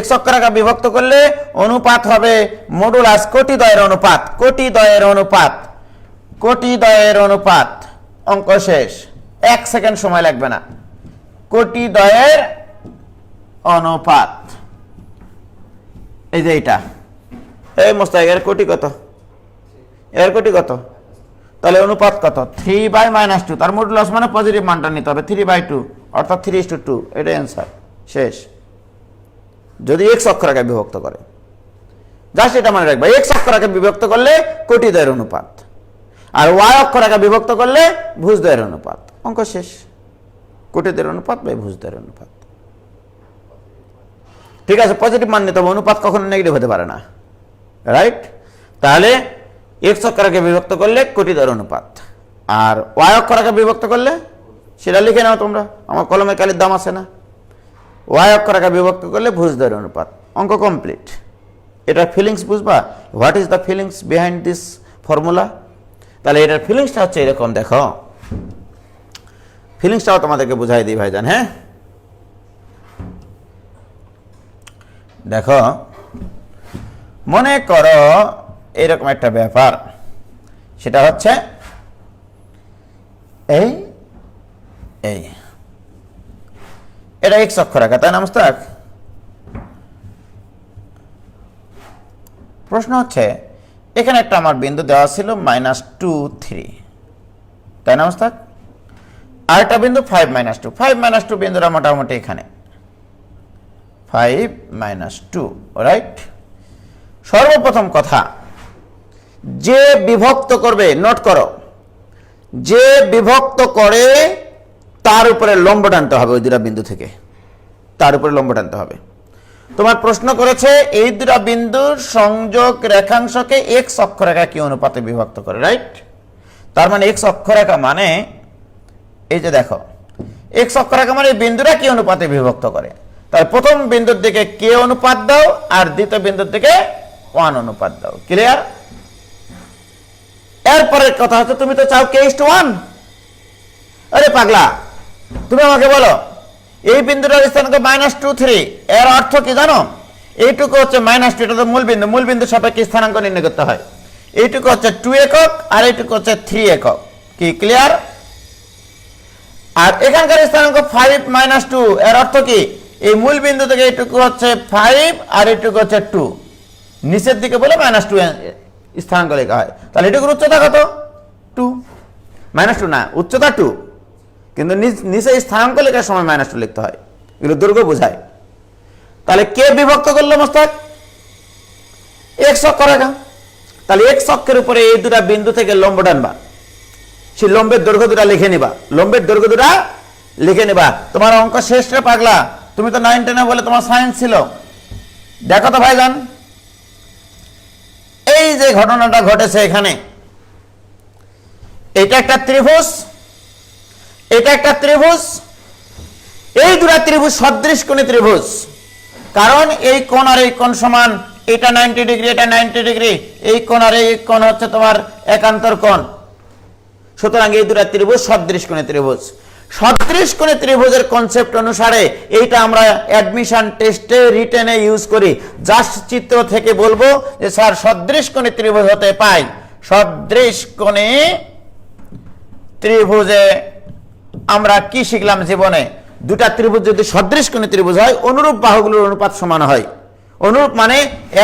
x অক্ষরেখা বিভক্ত করলে অনুপাত হবে মডুলাস কোটিদ্বয়ের অনুপাত অঙ্ক শেষ 1 সেকেন্ড সময় লাগবে না কোটিদ্বয়ের অনুপাত এই যে এটা এই মোস্তাক এর কোটি কত তাহলে অনুপাত কত 3/-2, তার মডুলাস মানে পজিটিভ মানটা নিতে হবে 3/2 অর্থাৎ 3:2, এটাই অ্যান্সার শেষ। যদি x অক্ষরেখায় বিভক্ত করে, জাস্ট এটা মনে রাখবে, x অক্ষরেখায় বিভক্ত করলে কোটিদ্বয়ের অনুপাত, আর y অক্ষরেখায় বিভক্ত করলে ভুজদ্বয়ের অনুপাত, অঙ্ক শেষ। কোটিদ্বয়ের অনুপাত বা ভুজদ্বয়ের অনুপাত, ঠিক আছে। পজিটিভ মান নিতে হবে, অনুপাত কখনো নেগেটিভ হতে পারে না, রাইট। তাহলে x অক্ষরেখায় বিভক্ত করলে কোটিদ্বয়ের অনুপাত, আর y অক্ষরেখায় বিভক্ত করলে সেটা লিখে নাও তোমরা, আমার কলমে কালির দাম আছে না। y অক্ষরেখায় বিভক্ত করলে ভুজদ্বয়ের অনুপাত, অঙ্ক কমপ্লিট। এটার ফিলিংস বুঝবা, what is the feelings behind this formula. তাহলে এটার ফিলিংসটা হচ্ছে এরকম, দেখো ফিলিংসটাও তোমাদেরকে বুঝাই দিই ভাইজান। হ্যাঁ, দেখো মনে করো এরকম একটা ব্যাপার, সেটা হচ্ছে এই এই এটা x অক্ষরেখা, তাই না মুস্তাক? প্রশ্ন হচ্ছে এখানে একটা আমার বিন্দু দেওয়া ছিল -2, 3, তাই না মুস্তাক? আর একটা বিন্দু 5 - 2 বিন্দুটা মোটামুটি এখানে 5 - 2, রাইট। সর্বপ্রথম কথা, যে বিভক্ত করবে, নোট করো, যে বিভক্ত করে তার উপরে লম্ব টানতে হবে, ওই দুটা বিন্দু থেকে তার উপরে লম্ব টানতে হবে। তোমার প্রশ্ন করেছে এই দুটা বিন্দুর সংযোগ রেখাংশকে x অক্ষরেখা কি অনুপাতে বিভক্ত করে, রাইট। তার মানে x অক্ষরেখা মানে এই যে দেখো, x অক্ষরেখা মানে এই বিন্দুটা কি অনুপাতে বিভক্ত করে। তাহলে প্রথম বিন্দুর দিকে k অনুপাত দাও, আর দ্বিতীয় বিন্দুর দিকে 1 অনুপাত দাও, ক্লিয়ার। এরপরের কথা হচ্ছে তুমি তো চাও k:1। আরে পাগলা, তুমি আমাকে বলো এই বিন্দুটার স্থানাঙ্ক -2, 3, এর অর্থ কি জানো? এইটুকু হচ্ছে -2, এটা তো মূল বিন্দু, মূল বিন্দু সাপেক্ষে স্থানাঙ্ক নির্ণয় করতে হয়। এইটুকু হচ্ছে 2 একক আর এইটুকু হচ্ছে 3 একক, কি ক্লিয়ার? আর এখানকার স্থানাঙ্ক 5 - 2, এর অর্থ কি? এই মূল বিন্দু থেকে এইটুকু হচ্ছে 5 আর এইটুকু হচ্ছে 2, নিচের দিকে বলে -2 স্থানাঙ্ক লেখা হয়। তাহলে এটুকুর উচ্চতা কত? 2, -2 না, উচ্চতা 2, কিন্তু নিচে স্থানাঙ্ক লেখার সময় -2 লিখতে হয়, এগুলো দৈর্ঘ্য বোঝায়। তাহলে কে বিভক্ত করলো মস্তক? x অক্ষরেখা। তাহলে x অক্ষের উপরে এই দুটা বিন্দু থেকে লম্ব টানবা, সেই লম্বের দৈর্ঘ্য দুটা লিখে নিবা, লম্বের দৈর্ঘ্য দুটা লিখে নিবা। তোমার অঙ্ক শেষ রে পাগলা, তুমি তো 9, 10 বলে তোমার সায়েন্স ছিল। দেখো তো ভাইজান, এই যে ঘটনাটা ঘটেছে এখানে, এটা একটা ত্রিভুজ, এটা একটা ত্রিভুজ, এই দুটা ত্রিভুজ সদৃশ কোণী ত্রিভুজ, কারণ এই কোণ আর এই কোণ সমান, এটা 90 ডিগ্রি, এটা 90 ডিগ্রি, এই কোণ আর এই কোণ হচ্ছে তোমার একান্তর কোণ। সুতরাং এই দুটা ত্রিভুজ সদৃশ কোণী ত্রিভুজ। সদৃশ কোণী ত্রিভুজের কনসেপ্ট অনুসারে এইটা আমরা অ্যাডমিশন টেস্টে রিটেনে ইউজ করি। জাস্ট চিত্র থেকে বলবো যে স্যার সদৃশ কোণী ত্রিভুজ হতে পাই, সদৃশ কোণী ত্রিভুজে আমরা কি শিখলাম জীবনে? দুটা ত্রিভুজ যদি সদৃশ কোণী ত্রিভুজ হয়, অনুরূপ বাহুগুলোর অনুপাত সমান হয়। অনুরূপ মানে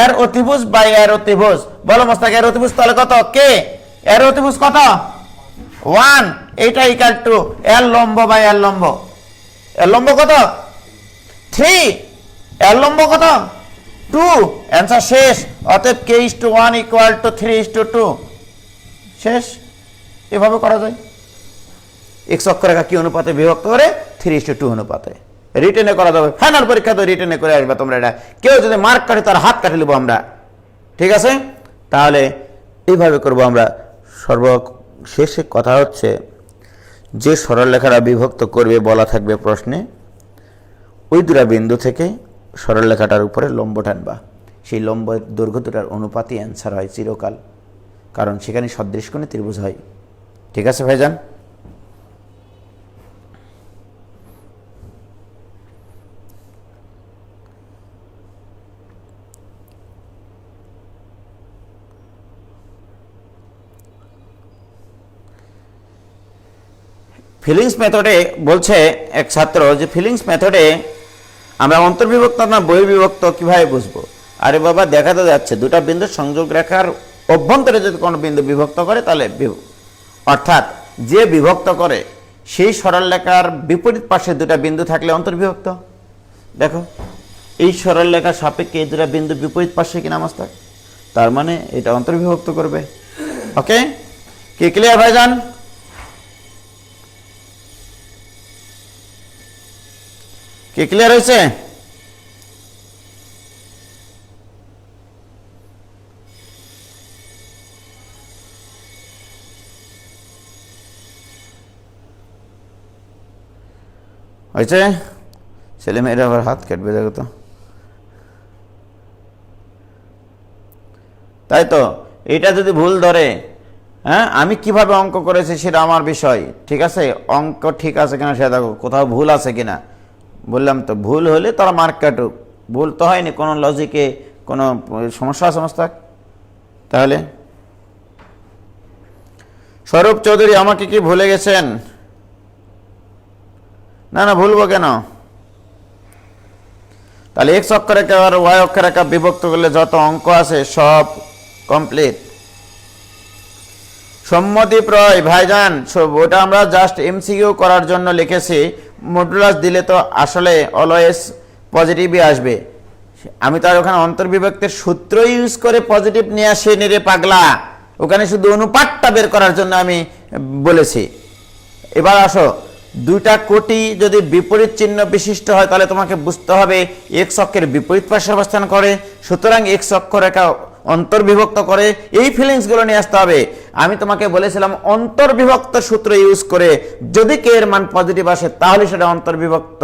এর অতিভুজ বাই এর অতিভুজ। বলো মোস্তাক, এর অতিভুজ তাহলে কত? কে এর অতিভুজ কত? 1, এটা ইকুয়াল টু এর লম্ব বাই এর লম্ব। এর লম্ব কত? 3, এর লম্ব কত? 2। অ্যান্সার শেষ। অতএব k:1 ইকুয়াল টু 3:2, শেষ। এভাবে করা যায়। x অক্ষরেখা কি অনুপাতে বিভক্ত করে? 3:2 অনুপাতে। রিটেনে করা যাবে, ফাইনাল পরীক্ষা তো রিটেনে করে আসবে তোমরা। এটা কেউ যদি মার্ক কাটে তার হাত কাটে নেবো আমরা, ঠিক আছে? তাহলে এইভাবে করব আমরা। সর্বশেষে কথা হচ্ছে, যে সরলরেখাটা বিভক্ত করবে বলা থাকবে প্রশ্নে, ওই দুটা বিন্দু থেকে সরলরেখাটার উপরে লম্ব টানবা, সেই লম্বের দৈর্ঘ্য দুটার অনুপাতই অ্যান্সার হয় চিরকাল, কারণ সেখানে সদৃশ কোণী ত্রিভুজ হয়। ঠিক আছে ভাইজান? ফিলিংস মেথডে বলছে এক ছাত্র যে ফিলিংস মেথডে আমরা অন্তর্বিভক্ত না বহির্বিভক্ত কিভাবে বুঝবো? আরে বাবা, দেখা তো যাচ্ছে দুটা বিন্দু সংযোগ রেখার অভ্যন্তরে যদি কোনো বিন্দু বিভক্ত করে তাহলে অর্থাৎ যে বিভক্ত করে সেই সরলরেখার বিপরীত পাশে দুটা বিন্দু থাকলে অন্তর্বিভক্ত। দেখো এই সরলরেখার সাপেক্ষে এই দুটা বিন্দু বিপরীত পাশে কিনা মাস্টার, তার মানে এটা অন্তর্বিভক্ত করবে। ওকে, কি ক্লিয়ার ভাইজান? কি ক্লিয়ার হয়েছে? হয়েছে? ছেলে মেয়েরা আবার হাত কাটবে, দেখো তো। তাই তো, এটা যদি ভুল ধরে, হ্যাঁ আমি কিভাবে অঙ্ক করেছি সেটা আমার বিষয়, ঠিক আছে? অঙ্ক ঠিক আছে কিনা সেটা দেখো, কোথাও ভুল আছে কিনা। বললাম তো ভুল হলে তারা মার্ক কাটুক, ভুল তো হয়নি, কোনো লজিকে কোনো সমস্যা আছে মোস্তাক? তাহলে স্বরূপ চৌধুরী আমাকে কি ভুলে গেছেন? না না, ভুলবো কেন? তাহলে এক্স অক্ষরেখা আর ওয়াই অক্ষরেখা বিভক্ত করলে যত অঙ্ক আছে সব কমপ্লিট। সম্মতি প্রয় ভাইজান, ওটা আমরা জাস্ট এমসিকিউ করার জন্য লিখেছি, মডুলাস দিলে তো আসলে অলওয়েজ পজিটিভই আসবে। আমি তো আর ওখানে অন্তর্বিভক্তের সূত্র ইউজ করে পজিটিভ নিয়ে আসি নি রে পাগলা, ওখানে শুধু অনুপাতটা বের করার জন্য আমি বলেছি। এবার আসো, দুইটা কোটি যদি বিপরীত চিহ্ন বিশিষ্ট হয় তাহলে তোমাকে বুঝতে হবে এক্স অক্ষের বিপরীত পাশে অবস্থান করে, সুতরাং এক্স অক্ষরেখা অন্তর্বিভক্ত করে। এই ফিলিংসগুলো নিয়ে আসতে হবে। আমি তোমাকে বলেছিলাম অন্তর্বিভক্ত সূত্র ইউজ করে যদি কে এর মান পজিটিভ আসে তাহলে সেটা অন্তর্বিভক্ত,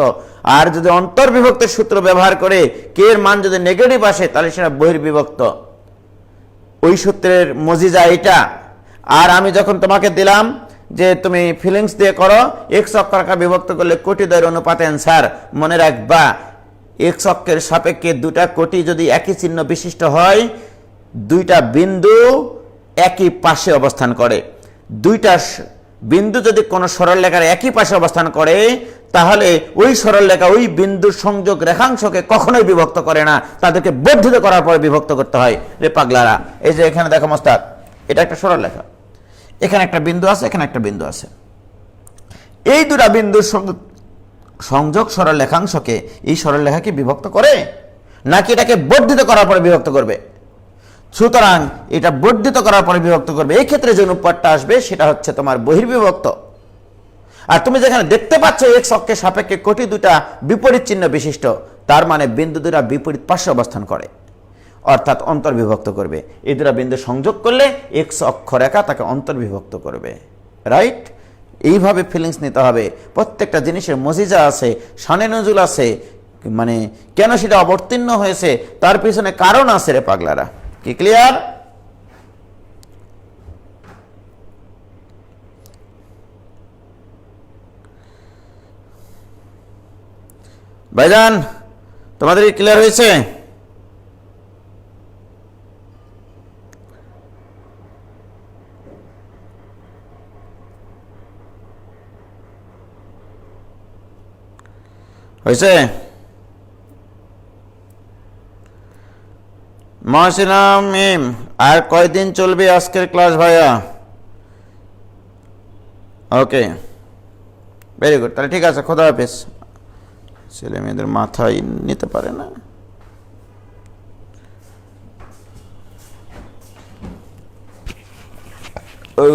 আর যদি অন্তর্বিভক্তের সূত্র ব্যবহার করে কে এর মান যদি নেগেটিভ আসে তাহলে সেটা বহির্বিভক্ত। ওই সূত্রের মজিজা এটা। আর আমি যখন তোমাকে দিলাম যে তুমি ফিলিংস দিয়ে করো, এক্স অক্ষরেখা বিভক্ত করলে কোটিদ্বয়ের অনুপাতে অ্যান্সার, মনে রাখবা এক্স অক্ষের সাপেক্ষে দুটা কোটি যদি একই চিহ্ন বিশিষ্ট হয়, দুইটা বিন্দু একই পাশে অবস্থান করে। দুইটা বিন্দু যদি কোনো সরলরেখার একই পাশে অবস্থান করে তাহলে ওই সরলরেখা ওই বিন্দুর সংযোগ রেখাংশকে কখনোই বিভক্ত করে না, তাদেরকে বর্ধিত করার পরে বিভক্ত করতে হয় রে পাগলারা। এই যে এখানে দেখো মোস্তাক, এটা একটা সরলরেখা, এখানে একটা বিন্দু আছে, এখানে একটা বিন্দু আছে। এই দুটা বিন্দুর সংযোগ সরলরেখাংশকে এই সরলরেখাকে বিভক্ত করে নাকি এটাকে বর্ধিত করার পরে বিভক্ত করবে? সুতরাং এটা বর্ধিত করার পরে বিভক্ত করবে। এই ক্ষেত্রে যে অনুপাতটা আসবে সেটা হচ্ছে তোমার বহির্বিভক্ত। আর তুমি যেখানে দেখতে পাচ্ছ এক্স অক্ষের সাপেক্ষে কোটি দুটা বিপরীত চিহ্ন বিশিষ্ট, তার মানে বিন্দু দুটা বিপরীত পাশে অবস্থান করে, অর্থাৎ অন্তর্বিভক্ত করবে। এই দুটা বিন্দু সংযোগ করলে এক্স অক্ষরেখা তাকে অন্তর্বিভক্ত করবে। রাইট? এইভাবে ফিলিংস নিতে হবে। প্রত্যেকটা জিনিসের মজিজা আছে, শানে নজুল আছে, মানে কেন সেটা অবতীর্ণ হয়েছে তার পিছনে কারণ আছে রে পাগলারা। কি ক্লিয়ার? ভাইজান তোমাদের কি ক্লিয়ার হয়েছে? হয়েছে? মহসিনা মিম, আর কয়দিন চলবে আজকের ক্লাস ভাইয়া? ওকে, ভেরি গুড। তাহলে ঠিক আছে, খোদা হাফেজ। ছেলে মেয়েদের মাথায় নিতে পারে না। ও